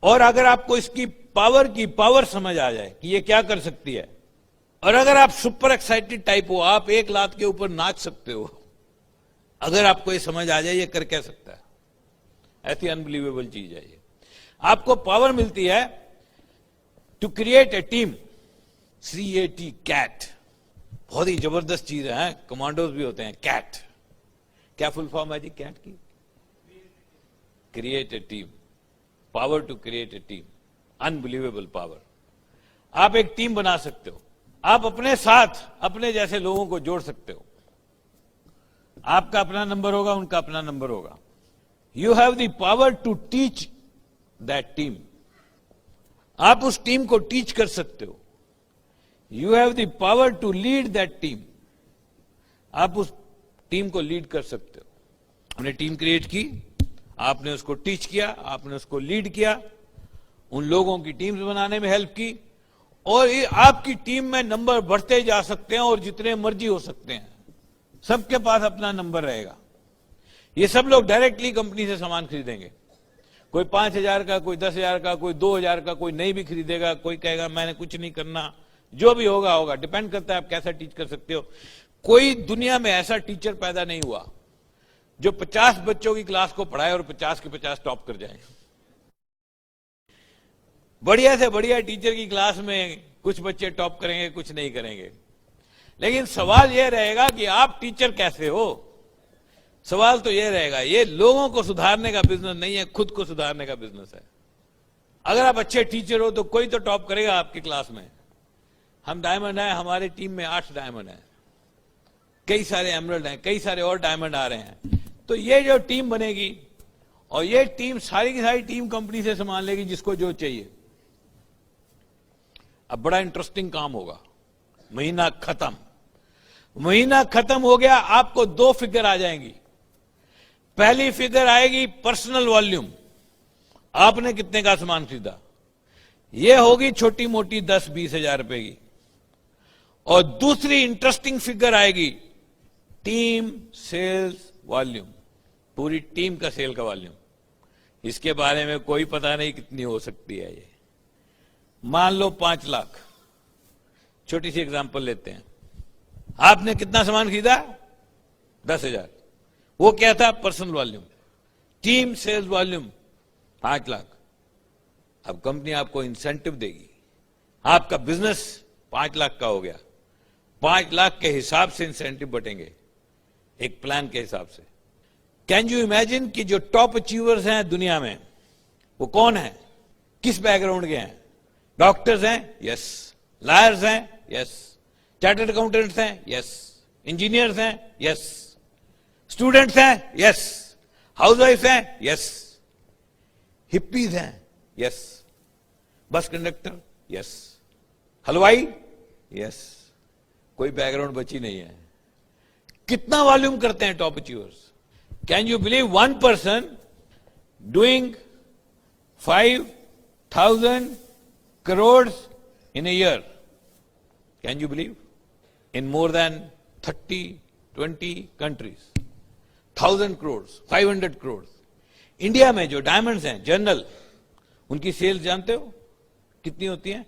और अगर आपको इसकी पावर की पावर समझ आ जाए कि ये क्या कर सकती है, और अगर आप सुपर एक्साइटेड टाइप हो, आप एक लात के ऊपर नाच सकते हो, अगर आपको ये समझ आ जाए ये कर क्या सकता है, ऐसी अनबिलीवेबल चीज है ये। आपको पावर मिलती है to create a team, CAT, cat, बहुत ही जबरदस्त चीज है। कमांडोज भी होते हैं कैट। क्या फुल फॉर्म है जी कैट की? Create a team, power to create a team, unbelievable power. आप एक टीम बना सकते हो, आप अपने साथ अपने जैसे लोगों को जोड़ सकते हो। आपका अपना नंबर होगा, उनका अपना नंबर होगा। You have the power to teach that team, आप उस टीम को टीच कर सकते हो। You have the power to lead that team, आप उस टीम को लीड कर सकते हो। हमने टीम क्रिएट की, आपने उसको टीच किया, आपने उसको लीड किया, उन लोगों की टीम्स बनाने में हेल्प की, और ये आपकी टीम में नंबर बढ़ते जा सकते हैं और जितने मर्जी हो सकते हैं, सबके पास अपना नंबर रहेगा। ये सब लोग डायरेक्टली कंपनी से सामान खरीदेंगे। कोई 5,000 का, कोई 10,000 का, कोई 2,000 का, कोई नहीं भी खरीदेगा, कोई कहेगा मैंने कुछ नहीं करना, जो भी होगा होगा। डिपेंड करता है आप कैसा टीच कर सकते हो। कोई दुनिया में ऐसा टीचर पैदा नहीं हुआ जो 50 बच्चों की क्लास को पढ़ाए और 50 के 50 टॉप कर जाए। बढ़िया से बढ़िया टीचर की क्लास में कुछ बच्चे टॉप करेंगे, कुछ नहीं करेंगे। लेकिन सवाल यह रहेगा कि आप टीचर कैसे हो। सवाल तो यह रहेगा, ये लोगों को सुधारने का बिजनेस नहीं है, खुद को सुधारने का बिजनेस है। अगर आप अच्छे टीचर हो तो कोई तो टॉप करेगा आपकी क्लास में। हम डायमंड हैं, हमारी टीम में 8 डायमंड हैं, कई सारे एमरल्ड हैं, कई सारे और डायमंड आ रहे हैं। तो ये जो टीम बनेगी, और ये टीम सारी की सारी टीम कंपनी से सामान लेगी जिसको जो चाहिए। अब बड़ा इंटरेस्टिंग काम होगा। महीना खत्म हो गया, आपको 2 फिगर आ जाएंगी। पहली फिगर आएगी पर्सनल वॉल्यूम, आपने कितने का सामान खरीदा, यह होगी छोटी मोटी 10-20 हजार रुपए की। और दूसरी इंटरेस्टिंग फिगर आएगी टीम सेल्स वॉल्यूम, पूरी टीम का सेल का वॉल्यूम। इसके बारे में कोई पता नहीं कितनी हो सकती है ये। मान लो 5 लाख, छोटी सी एग्जांपल लेते हैं। आपने कितना सामान खरीदा? 10,000। वो क्या था? Personal volume. Team sales volume 5 lakh. अब कंपनी आपको इंसेंटिव देगी, आपका बिजनेस 5 लाख का हो गया, 5 लाख के हिसाब से इंसेंटिव बटेंगे एक प्लान के हिसाब से। कैन यू इमेजिन कि जो टॉप अचीवर्स हैं दुनिया में वो कौन है, किस बैकग्राउंड के हैं? डॉक्टर्स हैं, यस। लॉयर्स हैं, यस। चार्टर्ड अकाउंटेंट्स हैं, यस। इंजीनियर्स हैं, यस। स्टूडेंट्स हैं, यस। हाउसवाइफ हैं, यस। हिप्पीज हैं, यस। Bus conductor, yes. हलवाई, यस। कोई बैकग्राउंड बची नहीं है। कितना वॉल्यूम करते हैं top achievers? Can you believe one person doing 5,000 crores in a year? Can you believe? In more than 30, 20 countries. 1,000 crores, 500 crores. India में जो डायमंड्स हैं जनरल, उनकी सेल्स जानते हो कितनी होती है?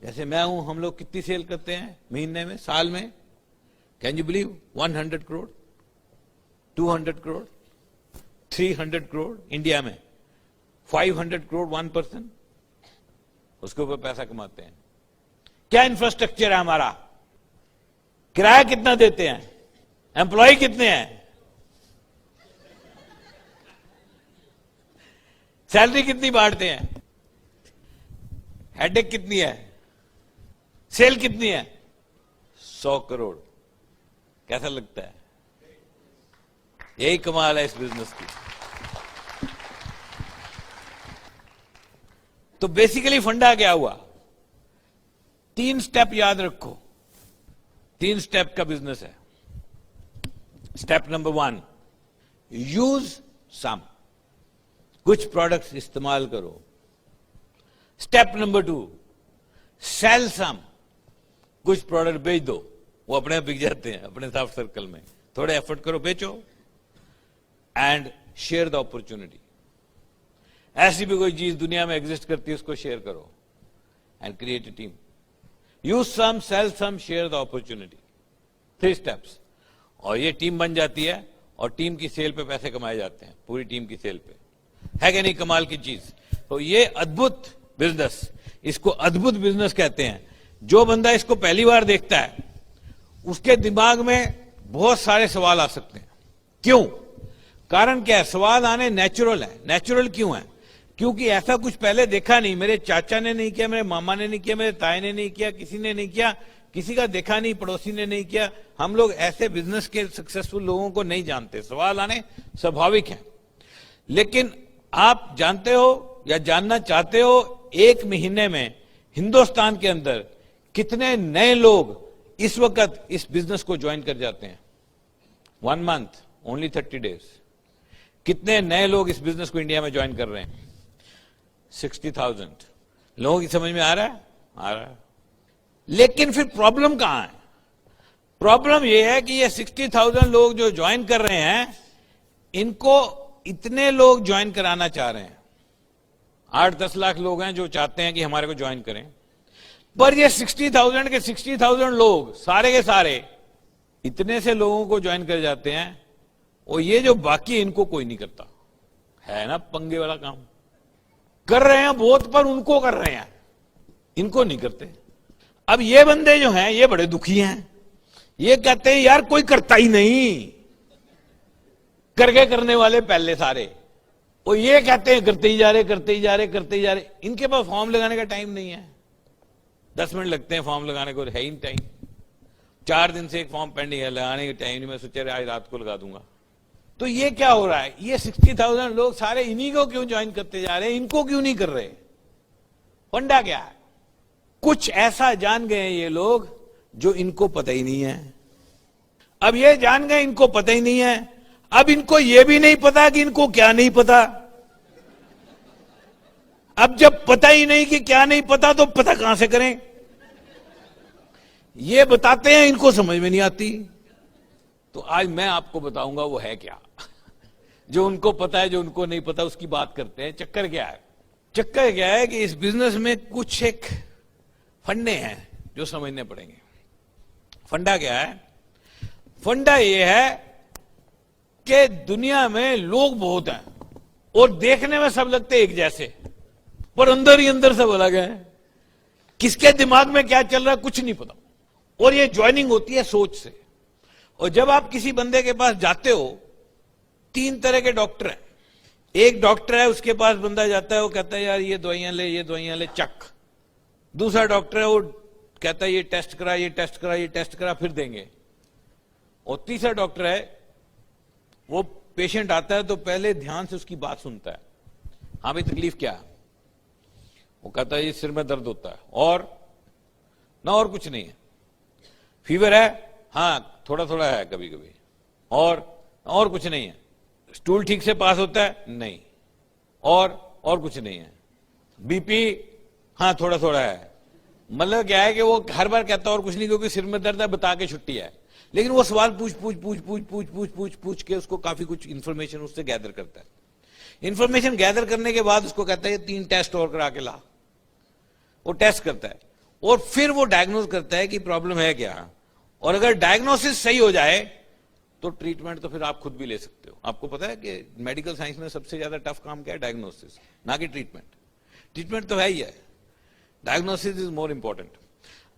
जैसे मैं हूं, हम लोग कितनी सेल करते हैं महीने में, साल में? Can you believe? 100 crore, 200 crore, 300 crore India में। 500 करोड़ 1%, उसके ऊपर पैसा कमाते हैं। क्या इंफ्रास्ट्रक्चर है हमारा? किराया कितना देते हैं? एम्प्लॉय कितने हैं? सैलरी कितनी बांटते हैं? हेडेक कितनी है? सेल कितनी है? 100 करोड़। कैसा लगता है? यही कमाल है इस बिजनेस की। तो बेसिकली फंडा क्या हुआ? 3 स्टेप याद रखो। 3 स्टेप का बिजनेस है। स्टेप नंबर 1, यूज सम, कुछ प्रोडक्ट्स इस्तेमाल करो। स्टेप नंबर 2, सेल सम, कुछ प्रोडक्ट बेच दो। वो अपने बिक जाते हैं अपने साफ सर्कल में। थोड़े एफर्ट करो, बेचो। And share the opportunity. ऐसी भी कोई चीज दुनिया में एग्जिस्ट करती है, उसको शेयर करो and create a team. Use some, sell some, share the opportunity. 3 steps, और ये टीम बन जाती है और टीम की सेल पे पैसे कमाए जाते हैं, पूरी टीम की सेल पे। है कि नहीं कमाल की चीज? तो ये अद्भुत बिजनेस, इसको अद्भुत बिजनेस कहते हैं। जो बंदा इसको पहली बार देखता है उसके दिमाग में बहुत सारे सवाल आ सकते हैं। क्यों? कारण क्या है? सवाल आने नेचुरल है। नेचुरल क्यों है? क्योंकि ऐसा कुछ पहले देखा नहीं। मेरे चाचा ने नहीं किया, मेरे मामा ने नहीं किया, मेरे ताए ने नहीं किया, किसी ने नहीं किया, किसी का देखा नहीं, पड़ोसी ने नहीं किया। हम लोग ऐसे बिजनेस के सक्सेसफुल लोगों को नहीं जानते। सवाल आने स्वाभाविक है। लेकिन आप जानते हो या जानना चाहते हो, 1 महीने में हिंदुस्तान के अंदर कितने नए लोग इस वक्त इस बिजनेस को ज्वाइन कर जाते हैं? 1 मंथ, ओनली 30 डेज। कितने नए लोग इस बिजनेस को इंडिया में ज्वाइन कर रहे हैं? 60,000 लोगों की समझ में आ रहा है? आ रहा है। लेकिन फिर प्रॉब्लम कहां है? प्रॉब्लम यह है कि ये 60,000 लोग जो ज्वाइन कर रहे हैं, इनको इतने लोग ज्वाइन कराना चाह रहे हैं। 8-10 लाख लोग हैं जो चाहते हैं कि हमारे को ज्वाइन करें, पर ये 60,000 के 60,000 लोग सारे के सारे इतने से लोगों को ज्वाइन कर जाते हैं, और ये जो बाकी इनको कोई नहीं करता। है ना पंगे वाला काम? कर रहे हैं बहुत, पर उनको कर रहे हैं, इनको नहीं करते। अब ये बंदे जो हैं ये बड़े दुखी हैं। ये कहते हैं यार कोई करता ही नहीं, करके करने वाले पहले सारे। और ये कहते हैं करते ही जा रहे, करते ही जा रहे, करते ही जा रहे। इनके पास फॉर्म लगाने का टाइम नहीं है। 10 मिनट लगते हैं फॉर्म लगाने को, है ही नहीं टाइम। 4 दिन से एक फॉर्म पेंडिंग है, लगाने का टाइम नहीं। मैं सोचा आज रात को लगा दूंगा। तो ये क्या हो रहा है? ये 60,000 लोग सारे इन्हीं को क्यों ज्वाइन करते जा रहे हैं? इनको क्यों नहीं कर रहे? फंडा क्या है? कुछ ऐसा जान गए ये लोग जो इनको पता ही नहीं है। अब ये जान गए इनको पता ही नहीं है। अब इनको ये भी नहीं पता कि इनको क्या नहीं पता। अब जब पता ही नहीं कि क्या नहीं पता, तो पता कहां से करें? ये बताते हैं, इनको समझ में नहीं आती। तो आज मैं आपको बताऊंगा वो है क्या। जो उनको पता है, जो उनको नहीं पता, उसकी बात करते हैं। चक्कर क्या है? चक्कर क्या है कि इस बिजनेस में कुछ एक फंडे हैं जो समझने पड़ेंगे। फंडा क्या है? फंडा ये है कि दुनिया में लोग बहुत हैं और देखने में सब लगते एक जैसे, पर अंदर ही अंदर सब अलग है। किसके दिमाग में क्या चल रहा है कुछ नहीं पता। और ये ज्वाइनिंग होती है सोच से। और जब आप किसी बंदे के पास जाते हो, 3 तरह के डॉक्टर हैं। एक डॉक्टर है, उसके पास बंदा जाता है, वो कहता है यार ये दवाइयां ले, ये दवाइयां ले, चक। दूसरा डॉक्टर है, वो कहता है ये टेस्ट करा, ये टेस्ट करा, ये टेस्ट करा, फिर देंगे। और तीसरा डॉक्टर है, वो पेशेंट आता है तो पहले ध्यान से उसकी बात सुनता है। हाँ भाई तकलीफ क्या है? वो कहता है ये सिर में दर्द होता है, और ना और कुछ नहीं है। फीवर है, हाँ थोड़ा थोड़ा है कभी कभी, और कुछ नहीं है। स्टूल ठीक से पास होता है? नहीं। और कुछ नहीं है। बीपी, हाँ थोड़ा थोड़ा है। मतलब क्या है कि वो हर बार कहता है और कुछ नहीं, क्योंकि सिर में दर्द है, बता के छुट्टी है। लेकिन वो सवाल पूछ के उसको काफी कुछ इंफॉर्मेशन उससे गैदर करता है। इंफॉर्मेशन गैदर करने के बाद उसको कहता है 3 टेस्ट और करा के ला। वो टेस्ट करता है और फिर वो डायग्नोज करता है कि प्रॉब्लम है क्या। और अगर डायग्नोसिस सही हो जाए तो ट्रीटमेंट तो फिर आप खुद भी ले सकते हो। आपको पता है कि मेडिकल साइंस में सबसे ज्यादा टफ काम क्या है? डायग्नोसिस, ना कि ट्रीटमेंट। ट्रीटमेंट तो है ही है, डायग्नोसिस इज मोर इंपॉर्टेंट।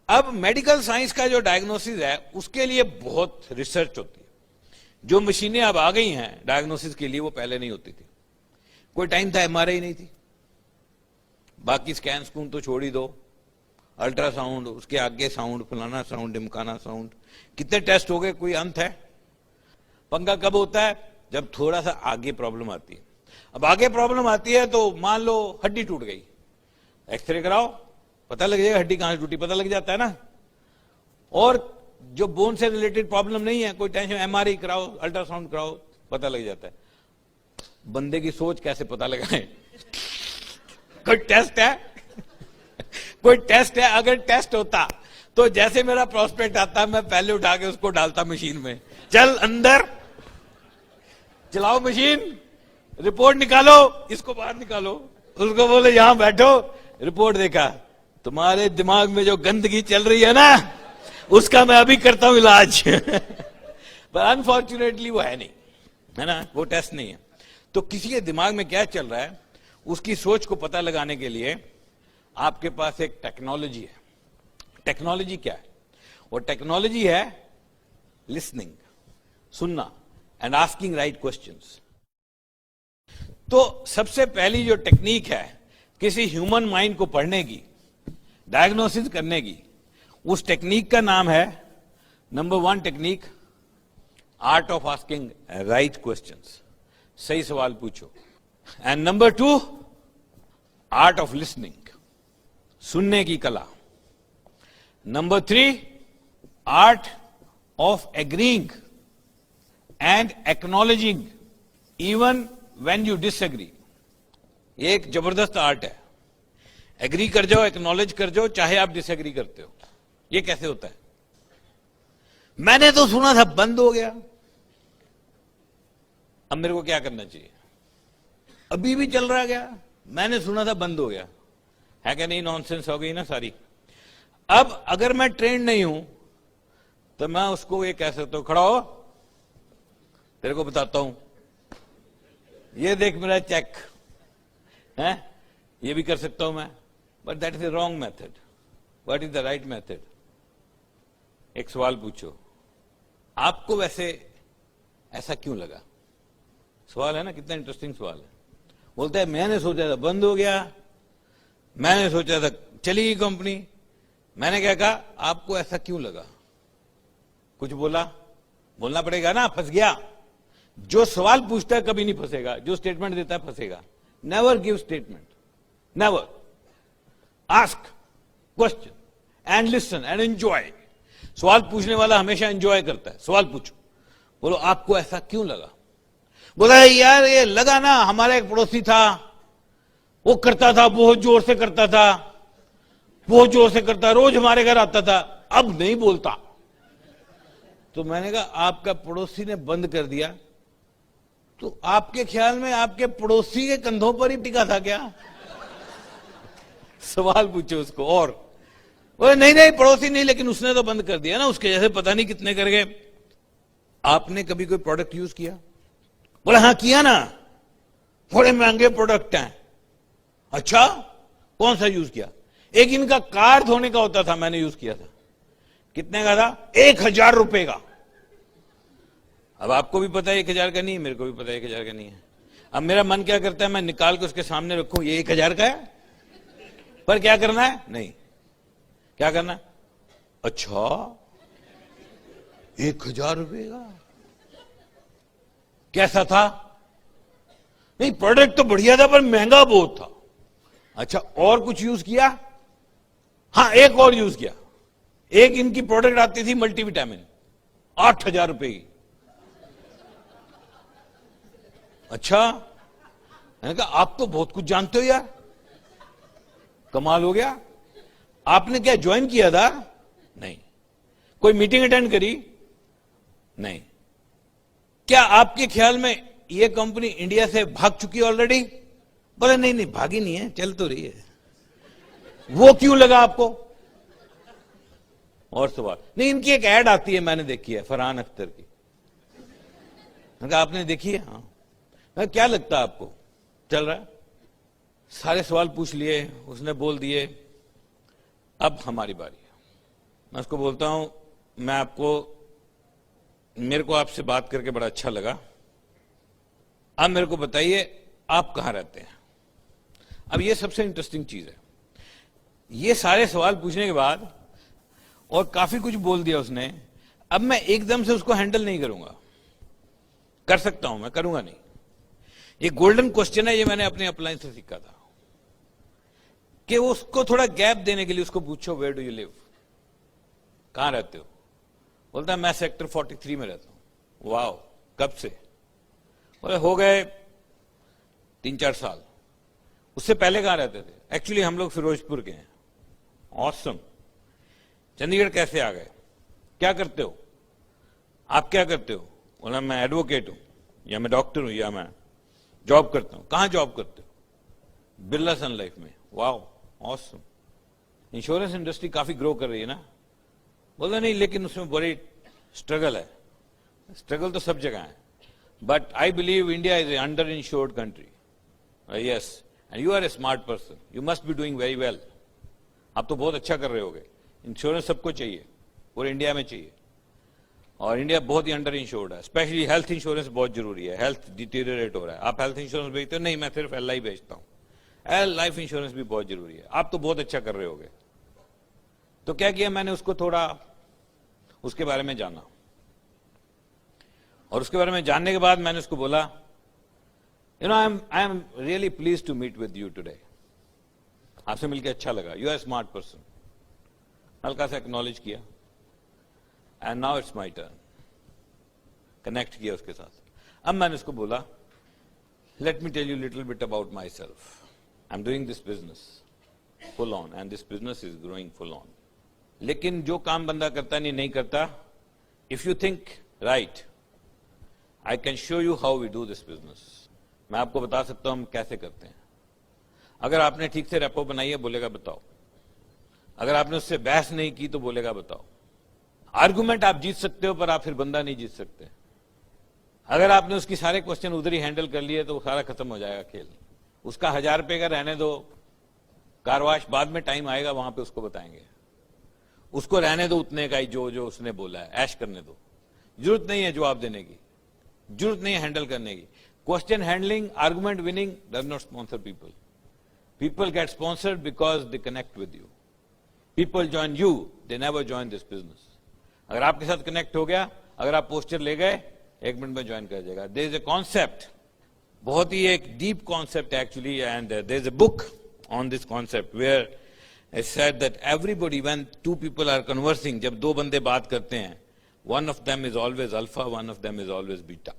अब मेडिकल साइंस का जो डायग्नोसिस है उसके लिए बहुत रिसर्च होती है। जो मशीनें अब आ गई हैं डायग्नोसिस के लिए, वो पहले नहीं होती थी। कोई टाइम था एमआरआई नहीं थी, बाकी स्कैन स्कून तो छोड़ ही दो, अल्ट्रासाउंड, उसके आगे साउंड, फलाना साउंड, ढिमकाना साउंड, कितने टेस्ट हो गए, कोई अंत है? पंगा कब होता है? जब थोड़ा सा आगे प्रॉब्लम आती है। अब आगे प्रॉब्लम आती है तो मान लो हड्डी टूट गई, एक्सरे कराओ, पता लग जाएगा हड्डी कहां से टूटी, पता लग जाता है ना। और जो बोन से रिलेटेड प्रॉब्लम नहीं है, कोई टेंशन, एमआरआई कराओ, अल्ट्रासाउंड कराओ, पता लग जाता है। बंदे की सोच कैसे पता लगाए? कोई टेस्ट है? कोई टेस्ट है? अगर टेस्ट होता तो जैसे मेरा प्रोस्पेक्ट आता, मैं पहले उठा के उसको डालता मशीन में, चल अंदर, चलाओ मशीन, रिपोर्ट निकालो, इसको बाहर निकालो, उसको बोले यहां बैठो, रिपोर्ट देखा, तुम्हारे दिमाग में जो गंदगी चल रही है ना, उसका मैं अभी करता हूं इलाज। पर अनफॉर्चुनेटली वो है नहीं, है ना, वो टेस्ट नहीं है। तो किसी के दिमाग में क्या चल रहा है, उसकी सोच को पता लगाने के लिए आपके पास एक टेक्नोलॉजी है। टेक्नोलॉजी क्या है? वो टेक्नोलॉजी है लिसनिंग, सुनना, एंड आस्किंग राइट क्वेश्चंस। तो सबसे पहली जो टेक्निक है किसी ह्यूमन माइंड को पढ़ने की, डायग्नोसिस करने की, उस टेक्निक का नाम है, number 1 technique, art of asking right questions, सही सवाल पूछो। And number 2, art of listening, सुनने की कला। Number 3, art of agreeing and acknowledging even when you disagree. एक जबरदस्त आर्ट है, एग्री कर जाओ, एक्नॉलेज कर जाओ, चाहे आप डिसएग्री करते हो। ये कैसे होता है? मैंने तो सुना था बंद हो गया, अब मेरे को क्या करना चाहिए? अभी भी चल रहा क्या? मैंने सुना था बंद हो गया, है क्या नहीं? नॉनसेंस हो गई ना सारी। अब अगर मैं ट्रेंड नहीं हूं तो मैं उसको ये कह सकता हूं, खड़ा हो, तेरे को बताता हूं, ये देख मेरा चेक है, ये भी कर सकता हूं मैं, but that is the wrong method. What is the right method? एक सवाल पूछो, आपको वैसे ऐसा क्यों लगा? सवाल है ना, कितना इंटरेस्टिंग सवाल है। बोलता है मैंने सोचा था बंद हो गया, मैंने सोचा था चली गई कंपनी। मैंने क्या कहा, आपको ऐसा क्यों लगा? कुछ बोला, बोलना पड़ेगा ना, फंस गया। जो सवाल पूछता है कभी नहीं फंसेगा, जो स्टेटमेंट देता है फंसेगा। Never give statement, never. Ask question and listen and enjoy. सवाल पूछने वाला हमेशा एंजॉय करता है। सवाल पूछो, बोलो आपको ऐसा क्यों लगा? बोला यार ये लगा ना, हमारा एक पड़ोसी था, वो करता था, बहुत जोर से करता था, बहुत जोर से करता, रोज हमारे घर आता था, अब नहीं बोलता। तो मैंने कहा आपका पड़ोसी ने बंद कर दिया, तो आपके ख्याल में आपके पड़ोसी के कंधों पर ही टिका था क्या? सवाल पूछो उसको। और वो नहीं पड़ोसी नहीं, लेकिन उसने तो बंद कर दिया ना, उसके जैसे पता नहीं कितने कर गए। आपने कभी कोई प्रोडक्ट यूज किया? बोला हाँ किया ना, बड़े महंगे प्रोडक्ट हैं। अच्छा कौन सा यूज किया? एक इनका कार धोने का होता था, मैंने यूज किया था। कितने का था? 1000 रुपए का। अब आपको भी पता है 1000 का नहीं है, मेरे को भी पता है 1000 का नहीं है। अब मेरा मन क्या करता है, मैं निकाल के उसके सामने रखूं, ये 1000 का है, पर क्या करना है? नहीं, क्या करना है? अच्छा 1000 रुपए का, कैसा था? नहीं, प्रोडक्ट तो बढ़िया था पर महंगा बहुत था। अच्छा, और कुछ यूज किया? हाँ, एक और यूज किया। एक इनकी प्रोडक्ट आती थी मल्टीविटामिन, 8000 रुपए की। अच्छा, मैंने कहा आप तो बहुत कुछ जानते हो यार, कमाल हो गया। आपने क्या ज्वाइन किया था? नहीं। कोई मीटिंग अटेंड करी? नहीं। क्या आपके ख्याल में यह कंपनी इंडिया से भाग चुकी है ऑलरेडी? बोले नहीं नहीं, भागी नहीं है, चल तो रही है। वो क्यों लगा आपको? और सवाल नहीं, इनकी एक ऐड आती है, मैंने देखी है, फरहान अख्तर की। मैंने कहा आपने देखी है? हाँ। मैं क्या लगता है आपको चल रहा है? सारे सवाल पूछ लिए, उसने बोल दिए। अब हमारी बारी है। मैं उसको बोलता हूं, मेरे को आपसे बात करके बड़ा अच्छा लगा। अब मेरे को बताइए आप कहां रहते हैं? अब ये सबसे इंटरेस्टिंग चीज है। ये सारे सवाल पूछने के बाद और काफी कुछ बोल दिया उसने। अब मैं एकदम से उसको हैंडल नहीं करूंगा। कर सकता हूं, मैं करूंगा नहीं। ये गोल्डन क्वेश्चन है, ये मैंने अपने अपलाइन से सीखा था कि उसको थोड़ा गैप देने के लिए उसको पूछो, वेयर डू यू लिव, कहां रहते हो? बोलता है मैं सेक्टर 43 में रहता हूं। वाओ, कब से? बोले हो गए 3-4 साल। उससे पहले कहां रहते थे? एक्चुअली हम लोग फिरोजपुर के हैं। ऑसम। चंडीगढ़ कैसे आ गए? क्या करते हो? आप क्या करते हो? बोला मैं एडवोकेट हूं, या मैं डॉक्टर हूं, या मैं जॉब करता हूं। कहां जॉब करते हो? बिरला सन लाइफ में। Wow, awesome. इंश्योरेंस इंडस्ट्री काफी ग्रो कर रही है ना? बोला नहीं, लेकिन उसमें बड़ी स्ट्रगल है। स्ट्रगल तो सब जगह है, but I believe India is a under insured country. Yes, and you are a smart person, you must be doing very well. आप तो बहुत अच्छा कर रहे होगे। इंश्योरेंस सबको चाहिए, पूरे इंडिया में चाहिए, और इंडिया बहुत ही अंडर इंश्योर्ड है। स्पेशली हेल्थ इंश्योरेंस बहुत जरूरी है। हेल्थ डिटीरियरेट हो रहा है। आप हेल्थ इंश्योरेंस बेचते हो? नहीं, मैं सिर्फ LI बेचता हूं। लाइफ इंश्योरेंस भी बहुत जरूरी है। आप तो बहुत अच्छा कर रहे होगे। तो क्या किया मैंने, उसको थोड़ा उसके बारे में जाना, और उसके बारे में जानने के बाद मैंने उसको बोला, you know, I am really please to meet with you today. आपसे मिलकर अच्छा लगा, यू आर स्मार्ट पर्सन। हल्का सा एक्नॉलेज किया, and now it's my turn. Connect किया उसके साथ। अब मैंने उसको बोला, let me tell you little bit about myself. I am doing this business full on, and this business is growing full on. लेकिन जो काम बंदा करता नहीं करता, if you think right, I can show you how we do this business. मैं आपको बता सकता हूं हम कैसे करते हैं। अगर आपने ठीक से रेपो बनाई है, बोलेगा बताओ। अगर आपने उससे बहस नहीं की तो बोलेगा बताओ। आर्गुमेंट आप जीत सकते हो, पर आप फिर बंदा नहीं जीत सकते। अगर आपने उसकी सारे क्वेश्चन उधर ही हैंडल कर लिए तो वो सारा खत्म हो जाएगा खेल। उसका 1000 रुपए का रहने दो, कारवाश बाद में टाइम आएगा, वहां पे उसको बताएंगे। उसको रहने दो उतने का ही जो जो उसने बोला है, ऐश करने दो। जरूरत नहीं है जवाब देने की, जरूरत नहीं है हैंडल करने की। Question handling, argument winning does not sponsor people. People get sponsored because they connect with you. People join you, they never join this business. अगर आपके साथ कनेक्ट हो गया, अगर आप पोस्टर ले गए, 1 मिनट में ज्वाइन कर जाएगा। There is a concept, बहुत ही एक deep concept actually, and there is a book on this concept where it said that everybody, when 2 people are conversing, जब 2 बंदे बात करते हैं, one of them is always alpha, one of them is always beta.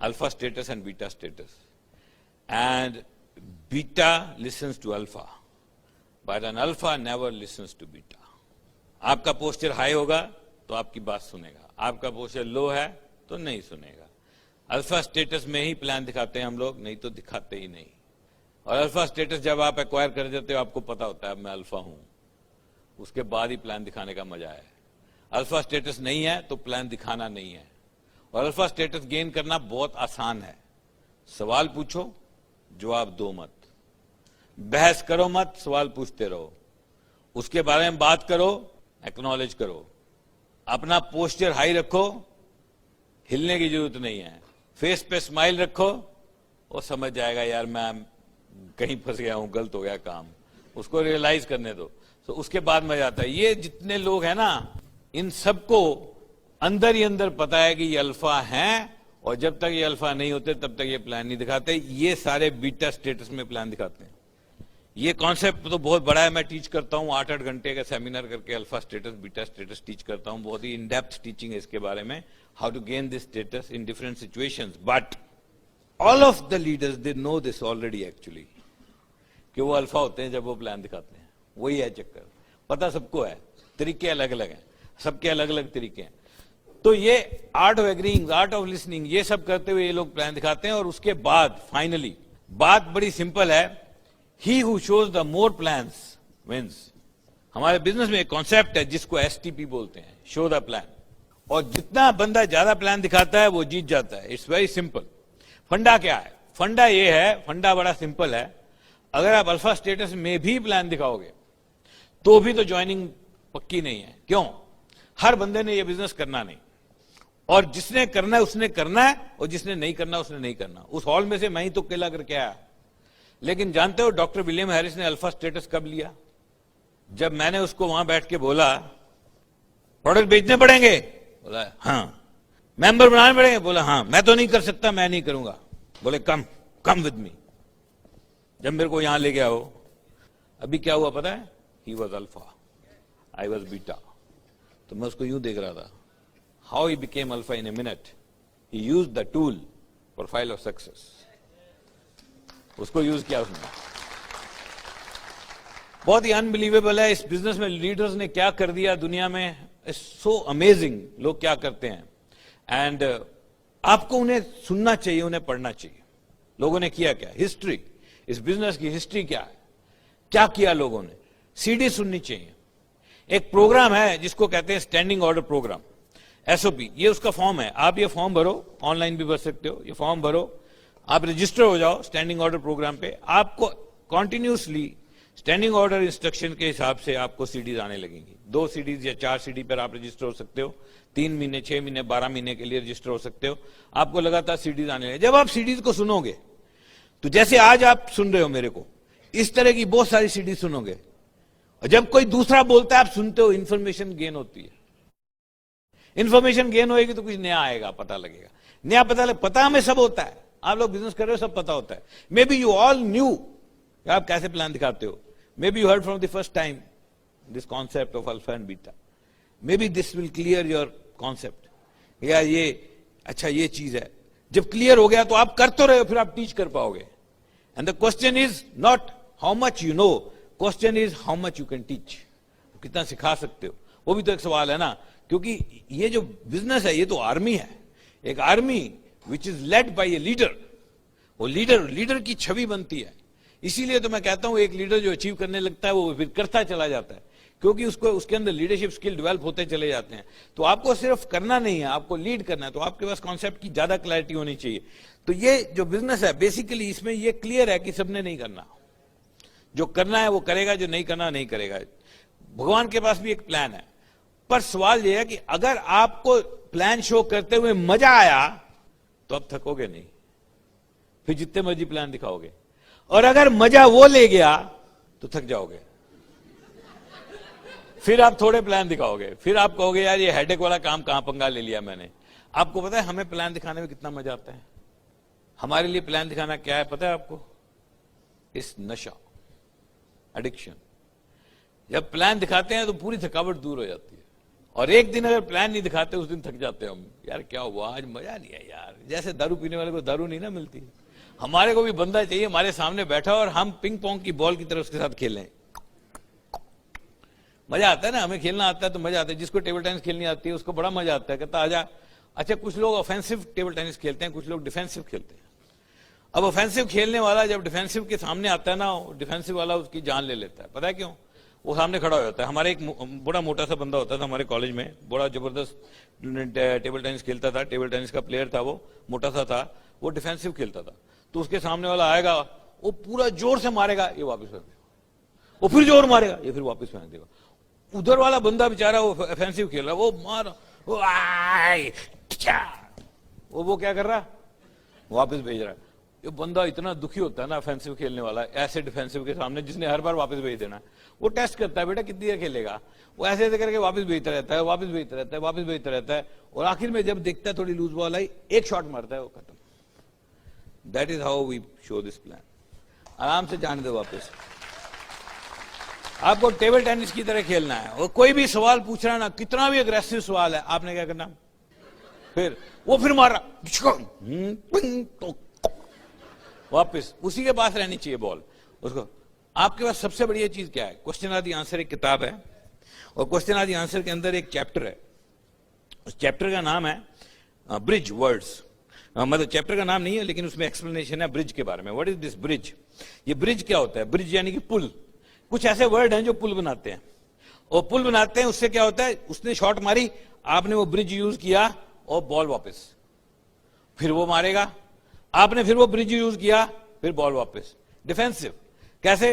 Alpha status and beta status. And beta listens to alpha, but an alpha never listens to beta. आपका posture high होगा तो आपकी बात सुनेगा, आपका posture लो है तो नहीं सुनेगा। अल्फा स्टेटस में ही प्लान दिखाते हैं हम लोग, नहीं तो दिखाते ही नहीं। और अल्फा स्टेटस जब आप एक्वायर कर देते हो, आपको पता होता है मैं अल्फा हूं, उसके बाद ही प्लान दिखाने का मजा है। अल्फा स्टेटस नहीं है तो प्लान दिखाना नहीं है। और अल्फा स्टेटस गेन करना बहुत आसान है। सवाल पूछो, जवाब दो मत, बहस करो मत, सवाल पूछते रहो। उसके बारे में बात करो, एक्नॉलेज करो, अपना पोस्चर हाई रखो, हिलने की जरूरत नहीं है, फेस पे स्माइल रखो, वो समझ जाएगा यार मैं कहीं फंस गया हूं, गलत हो गया काम, उसको रियलाइज करने दो। तो उसके बाद मजा आता है। ये जितने लोग हैं ना, इन सबको अंदर ही अंदर पता है कि ये अल्फा हैं, और जब तक ये अल्फा नहीं होते तब तक ये प्लान नहीं दिखाते। ये सारे बीटा स्टेटस में प्लान दिखाते हैं। ये कॉन्सेप्ट तो बहुत बड़ा है, मैं टीच करता हूं 8-8 घंटे का सेमिनार करके, alpha status beta status teach करता हूं, बहुत ही इन डेप्थ टीचिंग है इसके बारे में, how to gain this status in different situations. But all of the leaders they know this already actually, कि वो अल्फा होते हैं जब वो प्लान दिखाते हैं। वही है चक्कर, पता सबको है, तरीके अलग अलग हैं, सबके अलग अलग तरीके हैं। तो ये art of agreeing, art of listening, ये सब करते हुए ये लोग प्लान दिखाते हैं। और उसके बाद फाइनली बात बड़ी सिंपल है, he who shows the more plans wins. हमारे बिजनेस में एक कॉन्सेप्ट है जिसको एसटीपी बोलते हैं, शो द प्लान। और जितना बंदा ज्यादा प्लान दिखाता है वो जीत जाता है। It's very simple. फंडा क्या है? फंडा ये है, फंडा बड़ा सिंपल है, अगर आप अल्फा स्टेटस में भी प्लान दिखाओगे तो भी तो ज्वाइनिंग पक्की नहीं है। क्यों? हर बंदे ने ये बिजनेस करना नहीं, और जिसने करना है उसने करना है, और जिसने नहीं करना उसने नहीं करना। उस हॉल में से मैं ही तो अकेला करके आया। लेकिन जानते हो डॉक्टर विलियम हैरिस ने अल्फा स्टेटस कब लिया? जब मैंने उसको वहां बैठ के बोला प्रोडक्ट बेचने पड़ेंगे, बोला हाँ। मेंबर बनाने पड़ेंगे, बोला हाँ। मैं तो नहीं कर सकता, मैं नहीं करूंगा। बोले कम विद मी। जब मेरे को यहां ले गया हो, अभी क्या हुआ पता है? He was alpha, I was beta. तो मैं उसको यूं देख रहा था, how he became alpha in a minute. He use the tool profile of success, उसको यूज किया उसने। बहुत ही अनबिलीवेबल है इस बिजनेस में लीडर्स ने क्या कर दिया दुनिया में। इट्स सो अमेजिंग लोग क्या करते हैं। एंड आपको उन्हें सुनना चाहिए, उन्हें पढ़ना चाहिए। लोगों ने किया क्या, हिस्ट्री, इस बिजनेस की हिस्ट्री क्या है, क्या किया लोगों ने, सीडी सुननी चाहिए। एक प्रोग्राम है जिसको कहते हैं स्टैंडिंग ऑर्डर प्रोग्राम, एसओपी। ये उसका फॉर्म है। आप ये फॉर्म भरो, ऑनलाइन भी भर सकते हो। ये फॉर्म भरो, आप रजिस्टर हो जाओ स्टैंडिंग ऑर्डर प्रोग्राम पे। आपको कॉन्टिन्यूसली स्टैंडिंग ऑर्डर इंस्ट्रक्शन के हिसाब से आपको सीडीज आने लगेंगी। 2 सीडीज या 4 सीडी पर आप रजिस्टर हो सकते हो। 3 महीने, 6 महीने, 12 महीने के लिए रजिस्टर हो सकते हो। आपको लगातार सीडीज आने लगेंगे। जब आप सीडीज को सुनोगे तो जैसे आज आप सुन रहे हो मेरे को, इस तरह की बहुत सारी सीडीज सुनोगे। और जब कोई दूसरा बोलता है आप सुनते हो, इंफॉर्मेशन गेन होती है। इंफॉर्मेशन गेन होएगी तो कुछ नया आएगा, पता लगेगा, नया पता हमें सब होता है। आप लोग बिजनेस कर रहे हो, सब पता होता है। May be you all new आप कैसे प्लान दिखाते हो। May be you heard from the first time this concept of alpha and beta. May be this will clear your concept. यार ये अच्छा, ये चीज है। जब क्लियर हो गया तो आप कर तो रहे हो, फिर आप टीच कर पाओगे। And the question is not how much you know, question is how much you can teach. कितना सिखा सकते हो, वो भी तो एक सवाल है ना। क्योंकि ये जो बिजनेस है ये तो आर्मी है, एक army which is led by a leader. वो लीडर की छवि बनती है। इसीलिए तो मैं कहता हूं एक लीडर जो अचीव करने लगता है वो फिर करता चला जाता है, क्योंकि उसको उसके अंदर लीडरशिप स्किल डेवलप होते चले जाते हैं। तो आपको सिर्फ करना नहीं है, आपको लीड करना है। तो आपके पास कॉन्सेप्ट की ज्यादा क्लैरिटी होनी चाहिए। तो ये जो बिजनेस है बेसिकली इसमें ये क्लियर है कि सबने नहीं करना। जो करना है वो करेगा, जो नहीं करना नहीं करेगा। भगवान के पास भी एक प्लान है, पर सवाल यह है कि अगर आपको प्लान शो करते हुए मजा आया तो आप थकोगे नहीं, फिर जितने मर्जी प्लान दिखाओगे। और अगर मजा वो ले गया तो थक जाओगे, फिर आप थोड़े प्लान दिखाओगे, फिर आप कहोगे यार ये हेडेक वाला काम कहां पंगा ले लिया मैंने। आपको पता है हमें प्लान दिखाने में कितना मजा आता है। हमारे लिए प्लान दिखाना क्या है पता है आपको? इस नशा, एडिक्शन। जब प्लान दिखाते हैं तो पूरी थकावट दूर हो जाती है। और एक दिन अगर प्लान नहीं दिखाते उस दिन थक जाते हैं हम। यार क्या हुआ, आज मजा नहीं है यार। जैसे दारू पीने वाले को दारू नहीं ना मिलती, हमारे को भी बंदा चाहिए हमारे सामने बैठा और हम पिंग पोंग की बॉल की तरह उसके साथ खेलें। मजा आता है ना, हमें खेलना आता है तो मजा आता है। जिसको टेबल टेनिस खेलनी आती है उसको बड़ा मजा आता है, कहता आजा। अच्छा, कुछ लोग ऑफेंसिव टेबल टेनिस खेलते हैं, कुछ लोग डिफेंसिव खेलते हैं। अब ऑफेंसिव खेलने वाला जब डिफेंसिव के सामने आता है ना, डिफेंसिव वाला उसकी जान ले लेता है। पता है क्यों? वो सामने खड़ा हो जाता है। हमारे एक बड़ा मोटा सा बंदा होता था हमारे कॉलेज में, बड़ा जबरदस्त टेबल टेनिस खेलता था, टेबल टेनिस का प्लेयर था वो, मोटा सा था, वो डिफेंसिव खेलता था। तो उसके सामने वाला आएगा, वो पूरा जोर से मारेगा, ये वापस कर देगा। वो फिर जोर मारेगा, ये फिर वापस फेंक देगा। उधर वाला बंदा बेचारा वो ऑफेंसिव खेल रहा है, वो मार, वो आय, वो क्या कर रहा है, वापस भेज रहा है। ये बंदा इतना दुखी होता है ना ऑफेंसिव खेलने वाला, ऐसे डिफेंसिव के सामने जिसने हर बार वापस भेज देना है। वो टेस्ट करता है, बेटा कितनी देर खेलेगा, वो ऐसे ऐसे करके वापस भेजता रहता है, वापस भेजता रहता है, वापस भेजता रहता है, और आखिर में जब देखता है थोड़ी लूज बॉल आई, एक शॉट मारता है, वो खत्म। That is how we show this plan. आराम से जाने दो वापस। आपको टेबल टेनिस की तरह खेलना है, और कोई भी सवाल पूछ रहा है ना, कितना भी अग्रेसिव सवाल है, आपने क्या करना, फिर वो फिर मारा, वापस उसी के पास रहनी चाहिए बॉल उसको। आपके पास सबसे बढ़िया चीज क्या है, क्वेश्चन आदि आंसर एक किताब है, और क्वेश्चन आदि आंसर के अंदर एक चैप्टर है। उस चैप्टर का नाम है ब्रिज वर्ड्स। मतलब चैप्टर का नाम नहीं है, लेकिन उसमें एक्सप्लेनेशन है ब्रिज के बारे में। What is this bridge? ये ब्रिज क्या होता है? ब्रिज यानी कि पुल। कुछ ऐसे वर्ड हैं जो पुल बनाते हैं, और पुल बनाते हैं, उससे क्या होता है, उसने शॉट मारी, आपने वो ब्रिज यूज किया, और बॉल वापस, फिर वो मारेगा, आपने फिर वो ब्रिज यूज किया, फिर बॉल वापस। डिफेंसिव कैसे?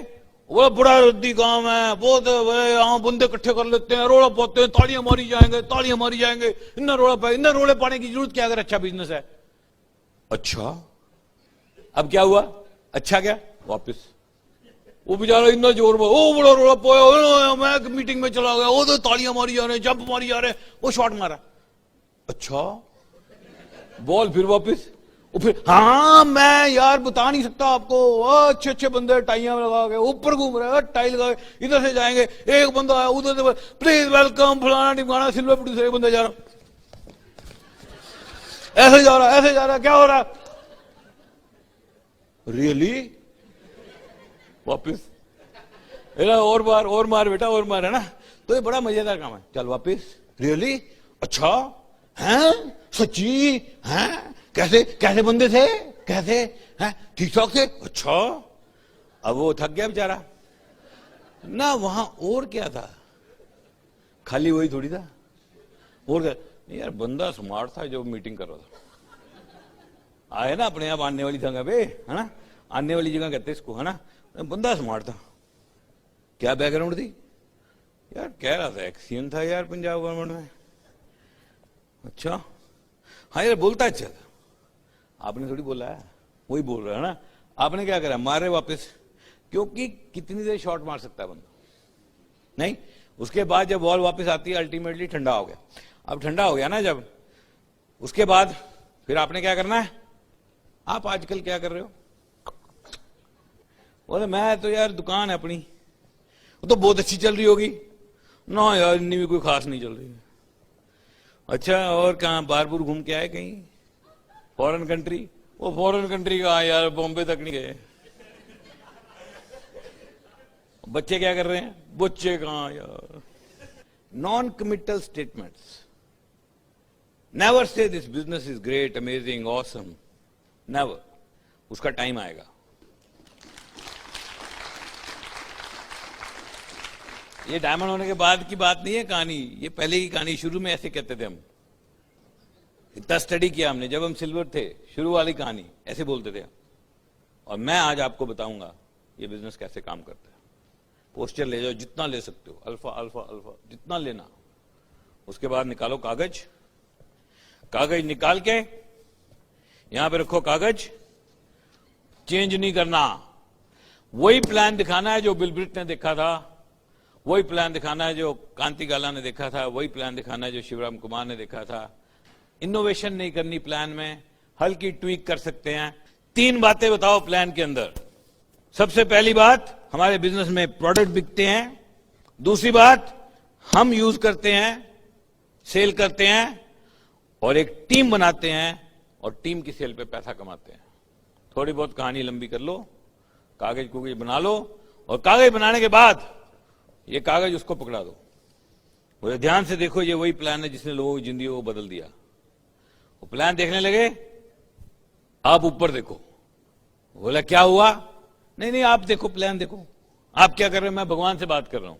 वो बड़ा रद्दी काम है, बहुत यहाँ बंदे इकट्ठे कर लेते हैं, रोड़ा पाते हैं, तालियां मारी जाएंगे, तालियां मारी जाएंगे, इन्ना रोड़े पाने की जरूरत क्या, अगर अच्छा बिजनेस है। अच्छा, अब क्या हुआ, अच्छा क्या, वापस वो बेचारा इतना जोर में, ओ बड़ा रोड़ा पाया, मैं मीटिंग में चला गया, वो तो तालियां मारी जा रहे हैं, जंप मारी जा रहे हैं, वो शॉट मारा, अच्छा, बॉल फिर वापस, वो फिर, हाँ मैं यार बता नहीं सकता आपको, अच्छे अच्छे बंदे टाइयां लगा के ऊपर घूम रहे हैं, टाई लगा के इधर से जाएंगे, एक बंदा आया उधर से, प्लीज वेलकम फलाना टिमकाना, सिल्वर प्रोड्यूसर, एक बंदा जा रहा, ऐसे जा रहा, ऐसे जा रहा, क्या हो रहा, रियली, वापिस, और बार, और मार बेटा, और मार, है ना। तो ये बड़ा मजेदार काम है। चल वापिस, रियली, अच्छा, हैं, सच्ची, हैं, कैसे कैसे बंदे थे, कैसे हैं, ठीक ठाक थे, अच्छा। अब वो थक गया बेचारा ना, वहां और क्या था, खाली वही थोड़ी था, और क्या नहीं यार, बंदा स्मार्ट था जो मीटिंग कर रहा था, आए ना अपने आप आने वाली जगह पे, है ना, आने वाली जगह कहते इसको, है ना, बंदा स्मार्ट था। क्या बैकग्राउंड थी यार, कह रहा था एक्सीएन था यार पंजाब गवर्नमेंट में, अच्छा, हाँ यार बोलता अच्छा था, आपने थोड़ी बोला है, वही बोल रहा है ना। आपने क्या करा, मारे वापस, क्योंकि कितनी देर शॉट मार सकता है बंदा, नहीं। उसके बाद जब बॉल वापस आती है, अल्टीमेटली ठंडा हो गया। अब ठंडा हो गया ना जब, उसके बाद फिर आपने क्या करना है, आप आजकल क्या कर रहे हो, बोले मैं तो यार दुकान है अपनी, वो तो बहुत अच्छी चल रही होगी ना यार, इतनी भी कोई खास नहीं चल रही है, अच्छा, और कहाँ बारपुर घूम के आए कहीं, फॉरेन कंट्री, वो फॉरेन कंट्री कहाँ यार, बॉम्बे तक नहीं गए। बच्चे क्या कर रहे हैं, बच्चे कहाँ यार, non committal statements, never say this business is great, amazing, awesome, never, उसका टाइम आएगा। ये डायमंड होने के बाद की बात नहीं है कहानी, ये पहले की कहानी, शुरू में ऐसे कहते थे हम, इतना स्टडी किया हमने, जब हम सिल्वर थे, शुरू वाली कहानी ऐसे बोलते थे। और मैं आज आपको बताऊंगा ये बिजनेस कैसे काम करता है। पोस्टर ले जाओ, जितना ले सकते हो, अल्फा अल्फा अल्फा, जितना लेना। उसके बाद निकालो कागज, कागज निकाल के यहां पे रखो कागज, चेंज नहीं करना, वही प्लान दिखाना है जो बिल ब्रिट ने देखा था, वही प्लान दिखाना है जो कांति गाला ने देखा था, वही प्लान दिखाना है जो शिवराम कुमार ने देखा था। इनोवेशन नहीं करनी प्लान में, हल्की ट्वीक कर सकते हैं। 3 बातें बताओ प्लान के अंदर। सबसे पहली बात, हमारे बिजनेस में प्रोडक्ट बिकते हैं। दूसरी बात, हम यूज करते हैं, सेल करते हैं, और एक टीम बनाते हैं, और टीम की सेल पे पैसा कमाते हैं। थोड़ी बहुत कहानी लंबी कर लो, कागज कुगज बना लो, और कागज बनाने के बाद ये कागज उसको पकड़ा दो, बोले ध्यान से देखो, ये वही प्लान है जिसने लोगों की जिंदगी को बदल दिया। वो प्लान देखने लगे, आप ऊपर देखो, बोला क्या हुआ, नहीं नहीं आप देखो, प्लान देखो, आप क्या कर रहे हो, मैं भगवान से बात कर रहा हूं।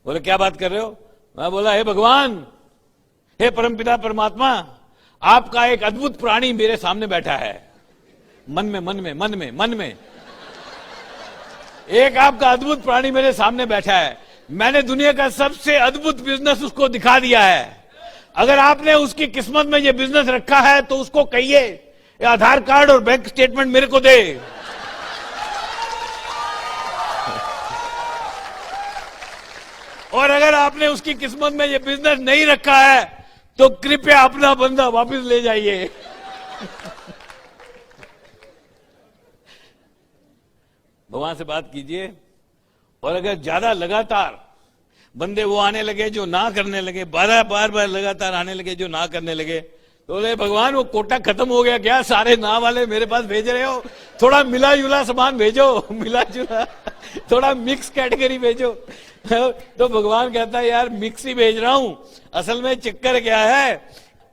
बोले क्या बात कर रहे हो, मैं बोला हे भगवान, हे परमपिता परमात्मा, आपका एक अद्भुत प्राणी मेरे सामने बैठा है, मन में मन में मन में मन में, एक आपका अद्भुत प्राणी मेरे सामने बैठा है, मैंने दुनिया का सबसे अद्भुत बिजनेस उसको दिखा दिया है। अगर आपने उसकी किस्मत में ये बिजनेस रखा है तो उसको कहिए आधार कार्ड और बैंक स्टेटमेंट मेरे को दे। और अगर आपने उसकी किस्मत में ये बिजनेस नहीं रखा है तो कृपया अपना बंदा वापस ले जाइए। भगवान से बात कीजिए, और अगर ज्यादा लगातार बंदे वो आने लगे जो ना करने लगे, बार बार लगातार आने लगे जो ना करने लगे, तो बोले भगवान वो कोटा खत्म हो गया क्या, सारे ना वाले मेरे पास भेज रहे हो, थोड़ा मिला जुला सामान भेजो, मिला जुला थोड़ा मिक्स कैटेगरी भेजो। तो भगवान कहता है यार मिक्स ही भेज रहा हूं, असल में चक्कर क्या है,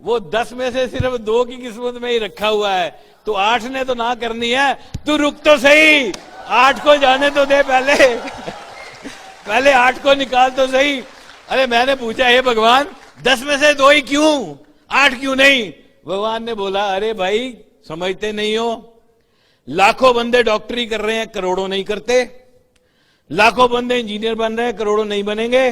वो 10 में से सिर्फ 2 की किस्मत में ही रखा हुआ है, तो 8 ने तो ना करनी है, तू रुक तो सही, 8 को जाने तो दे पहले पहले 8 को निकाल तो सही। अरे मैंने पूछा हे भगवान 10 में से 2 ही क्यों, 8 क्यों नहीं? भगवान ने बोला अरे भाई समझते नहीं हो, लाखों बंदे डॉक्टरी कर रहे हैं, करोड़ों नहीं करते, लाखों बंदे इंजीनियर बन रहे हैं, करोड़ों नहीं बनेंगे,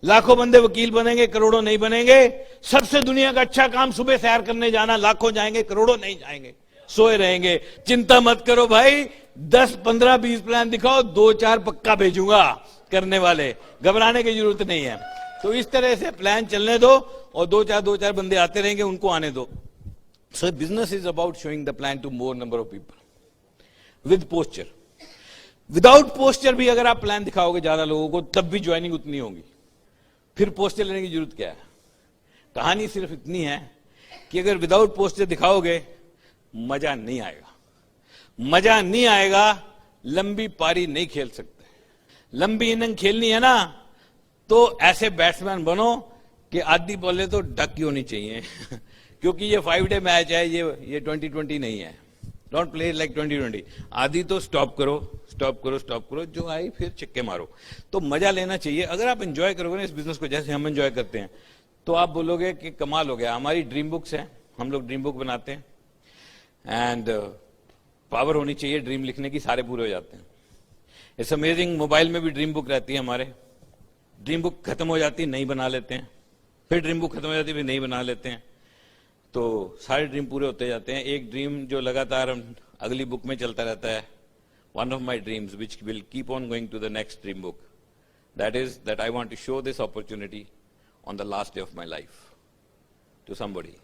लाखों बंदे वकील बनेंगे, करोड़ों नहीं बनेंगे, सबसे दुनिया का अच्छा काम सुबह सैर करने जाना, लाखों जाएंगे, करोड़ों नहीं जाएंगे, सोए रहेंगे। चिंता मत करो भाई, 10, 15, 20 प्लान दिखाओ, 2-4 पक्का भेजूंगा करने वाले, घबराने की जरूरत नहीं है। तो इस तरह से प्लान चलने दो और 2-4 बंदे आते रहेंगे, उनको आने दो। So business is about showing the plan to more number of people with posture. Without posture भी अगर आप प्लान दिखाओगे ज्यादा लोगों को, तब भी ज्वाइनिंग उतनी होगी, फिर पोस्टर लेने की जरूरत क्या है? कहानी सिर्फ इतनी है कि अगर विदाउट पोस्टर दिखाओगे मजा नहीं आएगा, मजा नहीं आएगा, लंबी पारी नहीं खेल सकते। लंबी इनिंग खेलनी है ना तो ऐसे बैट्समैन बनो कि आधी बॉलें तो डक ही होनी चाहिए क्योंकि ये 5 डे मैच है, ये 2020 नहीं है। Don't play like 2020। आधी तो स्टॉप करो, स्टॉप करो, स्टॉप करो, जो आई फिर छक्के मारो। तो मजा लेना चाहिए। अगर आप एंजॉय करोगे ना इस बिजनेस को जैसे हम एंजॉय करते हैं, तो आप बोलोगे कि कमाल हो गया। हमारी ड्रीम बुक्स हैं, हम लोग ड्रीम बुक बनाते हैं, एंड पावर होनी चाहिए ड्रीम लिखने की, सारे पूरे हो जाते हैं। It's amazing. मोबाइल में भी ड्रीम बुक रहती है हमारे, ड्रीम बुक खत्म हो जाती है, नहीं बना लेते हैं, फिर ड्रीम बुक खत्म हो जाती है, फिर नहीं बना लेते हैं, तो सारे ड्रीम पूरे होते जाते हैं। एक ड्रीम जो लगातार अगली बुक में चलता रहता है, one of my dreams which will keep on going to the next dream book, that is that I want to show this opportunity on the last day of my life to somebody.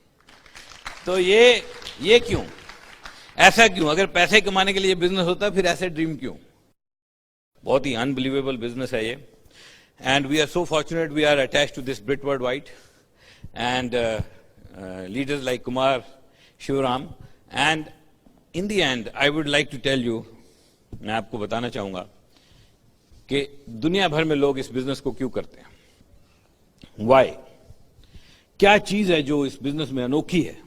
तो ये क्यों, ऐसा क्यों? अगर पैसे कमाने के लिए बिजनेस होता फिर ऐसे ड्रीम क्यों? बहुत ही अनबिलीवेबल बिजनेस है ये, and we are so fortunate we are attached to this Britt world wide and leaders like Kumar, Shivaram, and in the end I would like to tell you, मैं आपको बताना चाहूंगा कि दुनिया भर में लोग इस बिजनेस को क्यों करते हैं। Why? क्या चीज है जो इस बिजनेस में अनोखी है,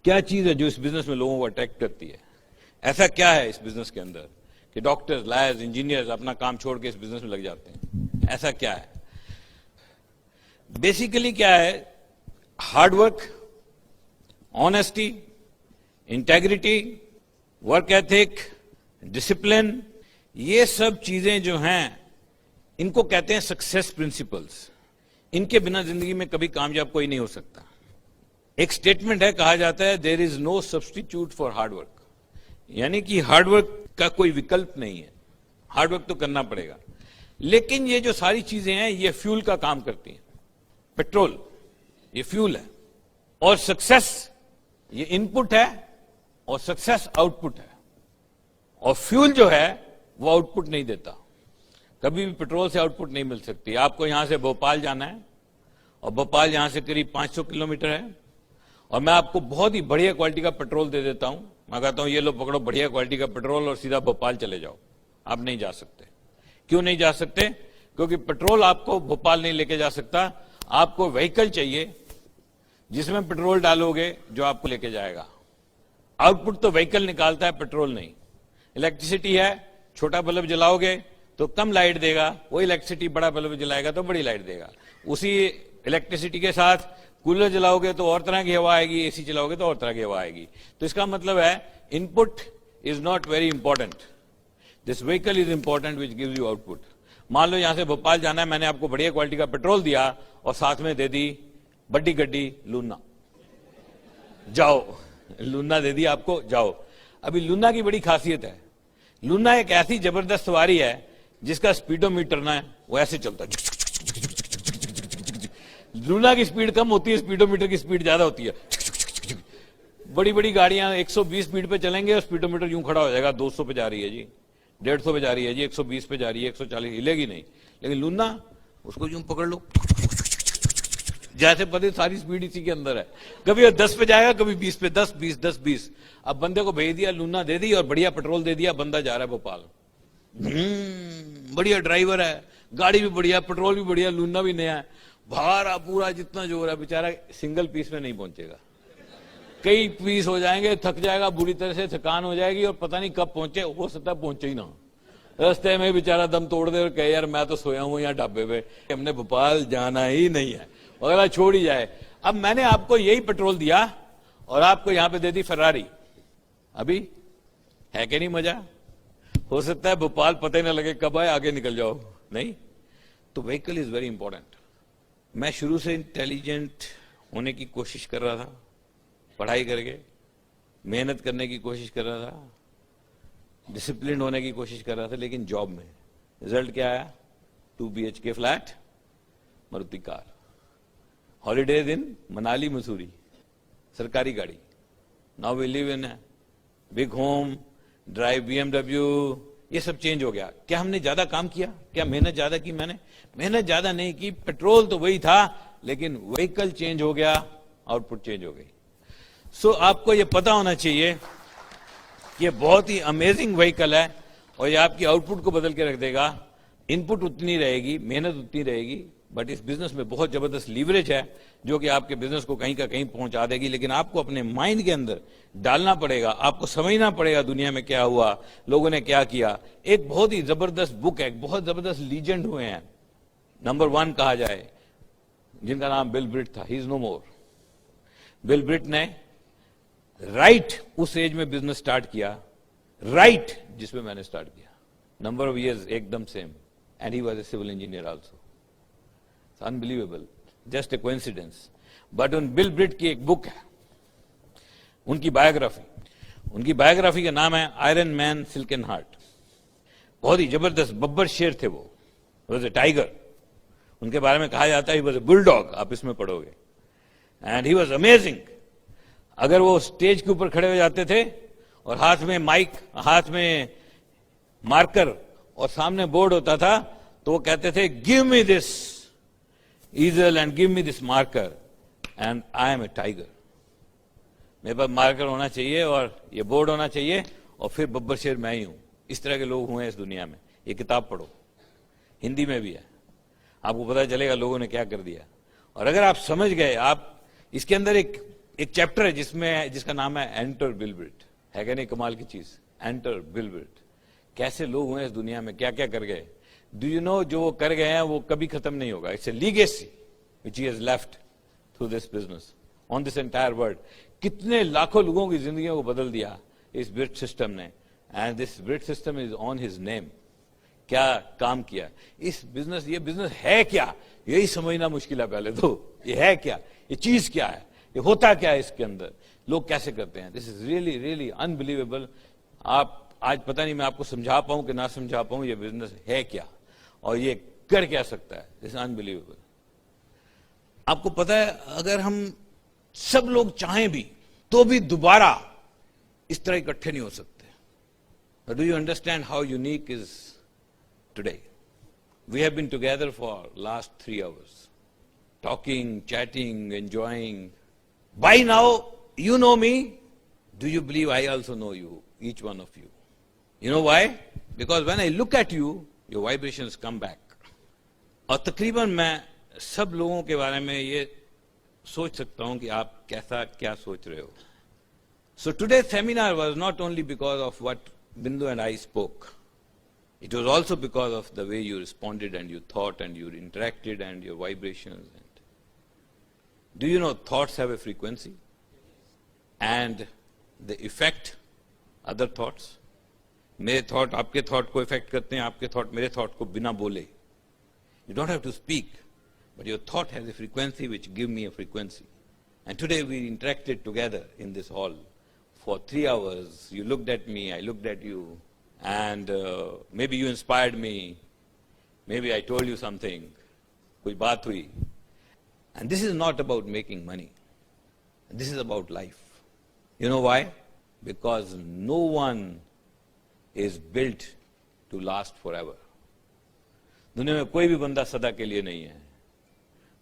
क्या चीज है जो इस बिजनेस में लोगों को अट्रैक्ट करती है? ऐसा क्या है इस बिजनेस के अंदर कि डॉक्टर्स, लॉयर्स, इंजीनियर्स अपना काम छोड़ के इस बिजनेस में लग जाते हैं? ऐसा क्या है? बेसिकली क्या है? Hard work, honesty, integrity, work ethic, discipline, ये सब चीजें जो हैं इनको कहते हैं सक्सेस प्रिंसिपल्स। इनके बिना जिंदगी में कभी कामयाब कोई नहीं हो सकता। एक स्टेटमेंट है, कहा जाता है there is no substitute for hard work, यानी कि हार्ड वर्क का कोई विकल्प नहीं है, हार्ड वर्क तो करना पड़ेगा। लेकिन ये जो सारी चीजें हैं ये फ्यूल का काम करती हैं। पेट्रोल ये फ्यूल है, और सक्सेस ये इनपुट है, और सक्सेस आउटपुट है। और फ्यूल जो है वो आउटपुट नहीं देता, कभी भी पेट्रोल से आउटपुट नहीं मिल सकती। आपको यहां से भोपाल जाना है, और भोपाल यहां से करीब 500 किलोमीटर है, और मैं आपको बहुत ही बढ़िया क्वालिटी का पेट्रोल दे देता हूं। मैं कहता हूं ये लो पकड़ो बढ़िया क्वालिटी का पेट्रोल और सीधा भोपाल चले जाओ। आप नहीं जा सकते। क्यों नहीं जा सकते? क्योंकि पेट्रोल आपको भोपाल नहीं लेके जा सकता। आपको व्हीकल चाहिए जिसमें पेट्रोल डालोगे जो आपको लेके जाएगा। आउटपुट तो व्हीकल निकालता है, पेट्रोल नहीं। इलेक्ट्रिसिटी है, छोटा बल्ब जलाओगे तो कम लाइट देगा, वही इलेक्ट्रिसिटी बड़ा बल्ब जलाएगा तो बड़ी लाइट देगा। उसी इलेक्ट्रिसिटी के साथ कूलर जलाओगे तो और तरह की हवा आएगी, एसी चलाओगे तो और तरह की हवा आएगी। तो इसका मतलब है input is not very important. This vehicle is important which gives you output. मान लो यहां से भोपाल जाना है, मैंने आपको बढ़िया क्वालिटी का पेट्रोल दिया और साथ में दे दी बड्डी गड्डी लूना, जाओ, लूना दे दी आपको, जाओ। अभी लूना की बड़ी खासियत है, लूना एक ऐसी जबरदस्त सवारी है जिसका स्पीडोमीटर ना है वो ऐसे चलता है। लूना की स्पीड कम होती है, स्पीडोमीटर की स्पीड ज्यादा होती है। बड़ी बड़ी गाड़ियां 120 स्पीड पे चलेंगे और स्पीडोमीटर यूं खड़ा हो जाएगा, 200 पे जा रही है जी, 150 पे जा रही है जी, 120 पे जा रही है, 140, हिलेगी नहीं। लेकिन लूना, उसको यूं पकड़ लो, जैसे पता सारी स्पीड इसी के अंदर है। कभी 10 पे जाएगा, कभी 20 पे, 10 20 10 20। अब बंदे को भेज दिया, लूना दे दी और बढ़िया पेट्रोल दे दिया, बंदा जा रहा है भोपाल। बढ़िया ड्राइवर है, गाड़ी भी बढ़िया, पेट्रोल भी बढ़िया, लूना भी नया है, भारा पूरा जितना जोर है, बेचारा सिंगल पीस में नहीं पहुंचेगा, कई पीस हो जाएंगे, थक जाएगा, बुरी तरह से थकान हो जाएगी और पता नहीं कब पहुंचे, हो सकता है पहुंचे ही ना, रास्ते में बेचारा दम तोड़ दे और कहे यार मैं तो सोया हूं यहाँ ढाबे पे, हमने भोपाल जाना ही नहीं है, अगला छोड़ ही जाए। अब मैंने आपको यही पेट्रोल दिया और आपको यहां पे दे दी फरारी, अभी है कि नहीं मजा? हो सकता है भोपाल पता ही ना लगे कब आए, आगे निकल जाओ, नहीं? तो व्हीकल इज वेरी इंपॉर्टेंट। मैं शुरू से इंटेलिजेंट होने की कोशिश कर रहा था, पढ़ाई करके मेहनत करने की कोशिश कर रहा था, डिसिप्लिन होने की कोशिश कर रहा था, लेकिन जॉब में रिजल्ट क्या आया? 2 BHK flat, Maruti car, holidays in Manali Mussoorie, सरकारी गाड़ी। Now we live in big home, drive BMW, ये सब चेंज हो गया। क्या हमने ज्यादा काम किया? क्या मेहनत ज्यादा की? मैंने मेहनत ज्यादा नहीं की, पेट्रोल तो वही था, लेकिन व्हीकल चेंज हो गया, आउटपुट चेंज हो गई। सो आपको ये पता होना चाहिए कि ये बहुत ही अमेजिंग व्हीकल है और ये आपकी आउटपुट को बदल के रख देगा। इनपुट उतनी रहेगी, मेहनत उतनी रहेगी, बट इस बिजनेस में बहुत जबरदस्त लीवरेज है जो कि आपके बिजनेस को कहीं का कहीं पहुंचा देगी। लेकिन आपको अपने माइंड के अंदर डालना पड़ेगा, आपको समझना पड़ेगा दुनिया में क्या हुआ, लोगों ने क्या किया। एक बहुत ही जबरदस्त बुक है, बहुत जबरदस्त लीजेंड हुए हैं, नंबर 1 कहा जाए, जिनका नाम बिल ब्रिट था, he is no more. Bill Britt ने राइट उस एज में बिजनेस स्टार्ट किया, राइट जिसमें मैंने स्टार्ट किया, नंबर ऑफ इयर्स एकदम same, and he was a civil engineer also. Unbelievable, just a coincidence. But उन बिल ब्रिट की एक बुक है, उनकी बायोग्राफी का नाम है iron man silk and heart. बहुत ही जबरदस्त बब्बर शेर थे वो, वॉज ए टाइगर। उनके बारे में कहा जाता है ही वॉज ए बुलडॉग, आप इसमें पढ़ोगे, एंड ही वॉज अमेजिंग। अगर वो स्टेज के ऊपर खड़े हो जाते थे और हाथ में माइक, हाथ में मार्कर और सामने बोर्ड होता था, तो वो कहते थे give me this easel and give me this marker and I am a tiger. मेरे पास मार्कर होना चाहिए और ये बोर्ड होना चाहिए और फिर बब्बर शेर मैं ही हूं। इस तरह के लोग हुए हैं इस दुनिया में। ये किताब पढ़ो, हिंदी में भी है, आपको पता चलेगा लोगों ने क्या कर दिया। और अगर आप समझ गए, आप इसके अंदर एक चैप्टर है जिसका नाम है एंटर बिल ब्रिट, है क्या नहीं कमाल की चीज? एंटर बिल ब्रिट, कैसे लोग हुए इस दुनिया में, क्या क्या कर गए। डू यू नो, जो वो कर गए हैं वो कभी खत्म नहीं होगा। It's a legacy which he has left through this business on this entire world. कितने लाखों लोगों की जिंदगियों को बदल दिया इस ब्रिट सिस्टम ने, and this Britt system is on his name. क्या काम किया इस बिजनेस, ये बिजनेस है क्या, यही समझना मुश्किल है पहले तो। ये है क्या, ये चीज क्या है, ये होता क्या है इसके अंदर, लोग कैसे करते हैं। This is really really unbelievable. आप आज पता नहीं मैं आपको समझा पाऊं कि ना समझा पाऊं ये बिजनेस है क्या और ये कर क्या सकता है। This is unbelievable. आपको पता है, अगर हम सब लोग चाहें भी तो भी दोबारा इस तरह इकट्ठे नहीं हो सकते। Do you understand how unique is today? We have been together for last 3 hours, talking, chatting, enjoying. By now, you know me. Do you believe I also know you, each one of you? You know why? Because when I look at you, your vibrations come back. और तकरीबन मैं सब लोगों के बारे में ये सोच सकता हूं कि आप कैसा क्या सोच रहे हो। So today's seminar was not only because of what Bindu and I spoke. It was also because of the way you responded and you thought and you interacted and your vibrations. Do you know thoughts have a frequency and they affect other thoughts? मेरे thought आपके thought को effect करते हैं, आपके thought मेरे thought को बिना बोले. You don't have to speak, but your thought has a frequency which give me a frequency. And today we interacted together in this hall for 3 hours. You looked at me, I looked at you, and maybe you inspired me, maybe I told you something, koi baat hui. And this is not about making money. This is about life. You know why? Because no one is built to last forever. दुनिया में कोई भी बंदा सदा के लिए नहीं है,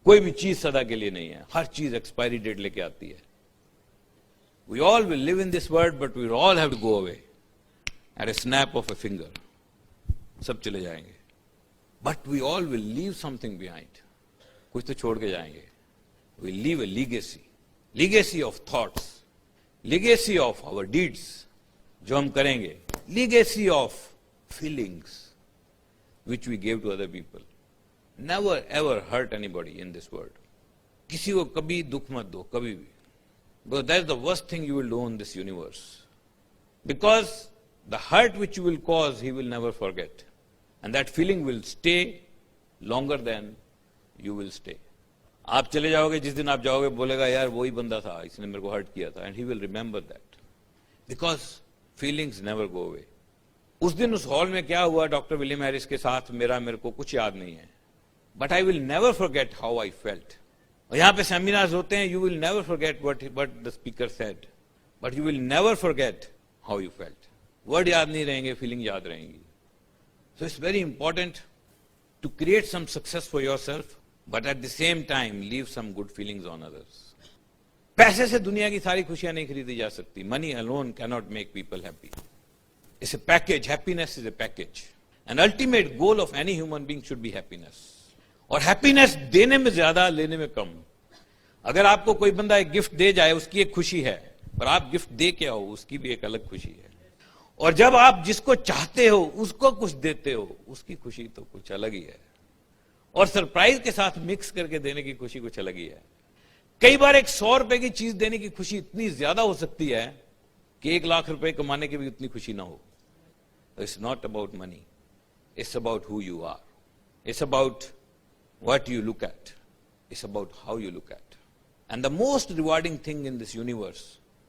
कोई भी चीज सदा के लिए नहीं है, हर चीज एक्सपायरी डेट लेके आती है. We all will live in this world, but we all have to go away at a snap of a finger. सब चले जाएंगे, but we all will leave something behind. कुछ तो छोड़ के जाएंगे. We leave a legacy, legacy of thoughts, legacy of our deeds, जो हम करेंगे, legacy of feelings which we gave to other people. Never ever hurt anybody in this world. किसी को कभी दुख मत दो, कभी भी. Because that is the worst thing you will do in this universe. Because the hurt which you will cause, he will never forget. And that feeling will stay longer than you will stay. आप चले जाओगे, जिस दिन आप जाओगे बोलेगा यार वही बंदा था, इसने मेरे को हर्ट किया था. And he will remember that. Because feelings never go away. उस दिन उस हॉल में क्या हुआ डॉक्टर विलियम हैरिस के साथ मेरे को कुछ याद नहीं है. But I will never forget how I felt. और यहाँ पे सेमिनार्स होते हैं, you will never forget what the speaker said, but you will never forget how you felt. Word याद नहीं रहेंगे, फीलिंग याद रहेंगी. So it's very important to create some success for yourself, but at the same time leave some good feelings on others. पैसे से दुनिया की सारी खुशियां नहीं खरीदी जा सकती. Money alone can not make people happy. It's a package. Happiness is a package. An ultimate goal of any human being should be happiness. और happiness देने में ज्यादा, लेने में कम. अगर आपको कोई बंदा एक गिफ्ट दे जाए, उसकी एक खुशी है, पर आप गिफ्ट दे के आओ, उसकी भी एक अलग खुशी है. और जब आप जिसको चाहते हो उसको कुछ देते हो, उसकी खुशी तो कुछ अलग ही है. और सरप्राइज के साथ मिक्स करके देने की खुशी कुछ अलग ही है. कई बार एक 100 रुपए की चीज देने की खुशी इतनी ज्यादा हो सकती है कि 1 लाख रुपए कमाने की भी उतनी खुशी ना हो. It's not about money. It's about who you are. It's about what you look at. It's about how you look at. And the most rewarding thing in this universe,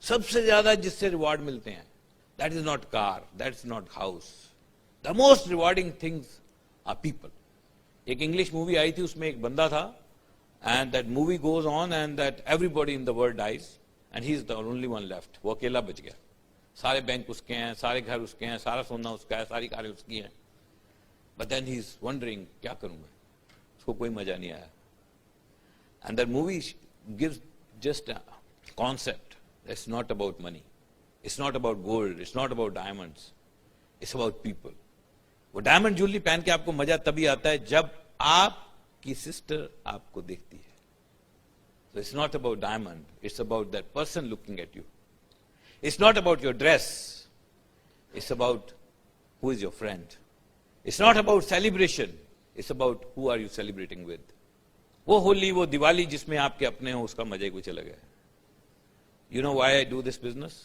सबसे ज्यादा जिससे रिवार्ड मिलते हैं, that is not car, that's not house. The most rewarding things are people. एक English movie आई थी, उसमें एक बंदा था, and that movie goes on and that everybody in the world dies and he is the only one left. वो अकेला बच गया. सारे बैंक उसके हैं, सारे घर उसके हैं, सारा सोना उसका है, सारी कारें उसकी हैं. But then he is wondering क्या करूं मैं. उसको कोई मजा नहीं आया. And that movie gives just a concept. It's not about money, it's not about gold, it's not about diamonds, it's about people. वो डायमंड ज्वेलरी पहन के आपको मजा तभी आता है जब आपकी सिस्टर आपको देखती है. So it's not about diamond, it's about that person looking at you. It's not about your dress. It's about who is your friend. It's not about celebration. It's about who are you celebrating with. वो होली, वो दिवाली जिसमें आपके अपने हो, उसका मजा ही कुछ अलग है. You know why I do this business?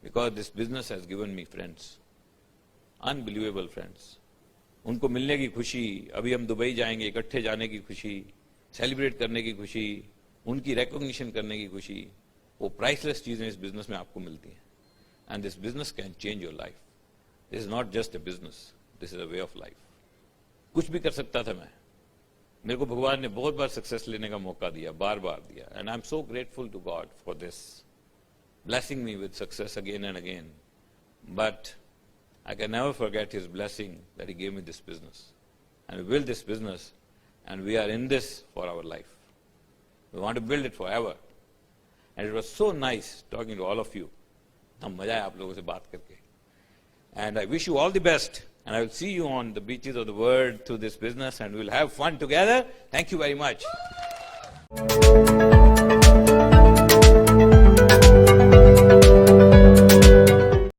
Because this business has given me friends. Unbelievable friends. उनको मिलने की खुशी, अभी हम दुबई जाएंगे, इकट्ठे जाने की खुशी, सेलिब्रेट करने की खुशी, उनकी रिकॉग्निशन करने की खुशी, वो प्राइसलेस चीजें इस बिजनेस में आपको मिलती हैं. And this business can change your life. This is not just a business, this is a way of life. कुछ भी कर सकता था मैं. मेरे को भगवान ने बहुत बार सक्सेस लेने का मौका दिया, बार बार दिया. And I am so grateful to God for this, blessing me with success again and again. But I can never forget his blessing that he gave me this business. And we build this business and we are in this for our life. We want to build it forever. And it was so nice talking to all of you. हम मजा आया आप लोगों से बात करके. And I wish you all the best. And I will see you on the beaches of the world through this business and we'll have fun together. Thank you very much.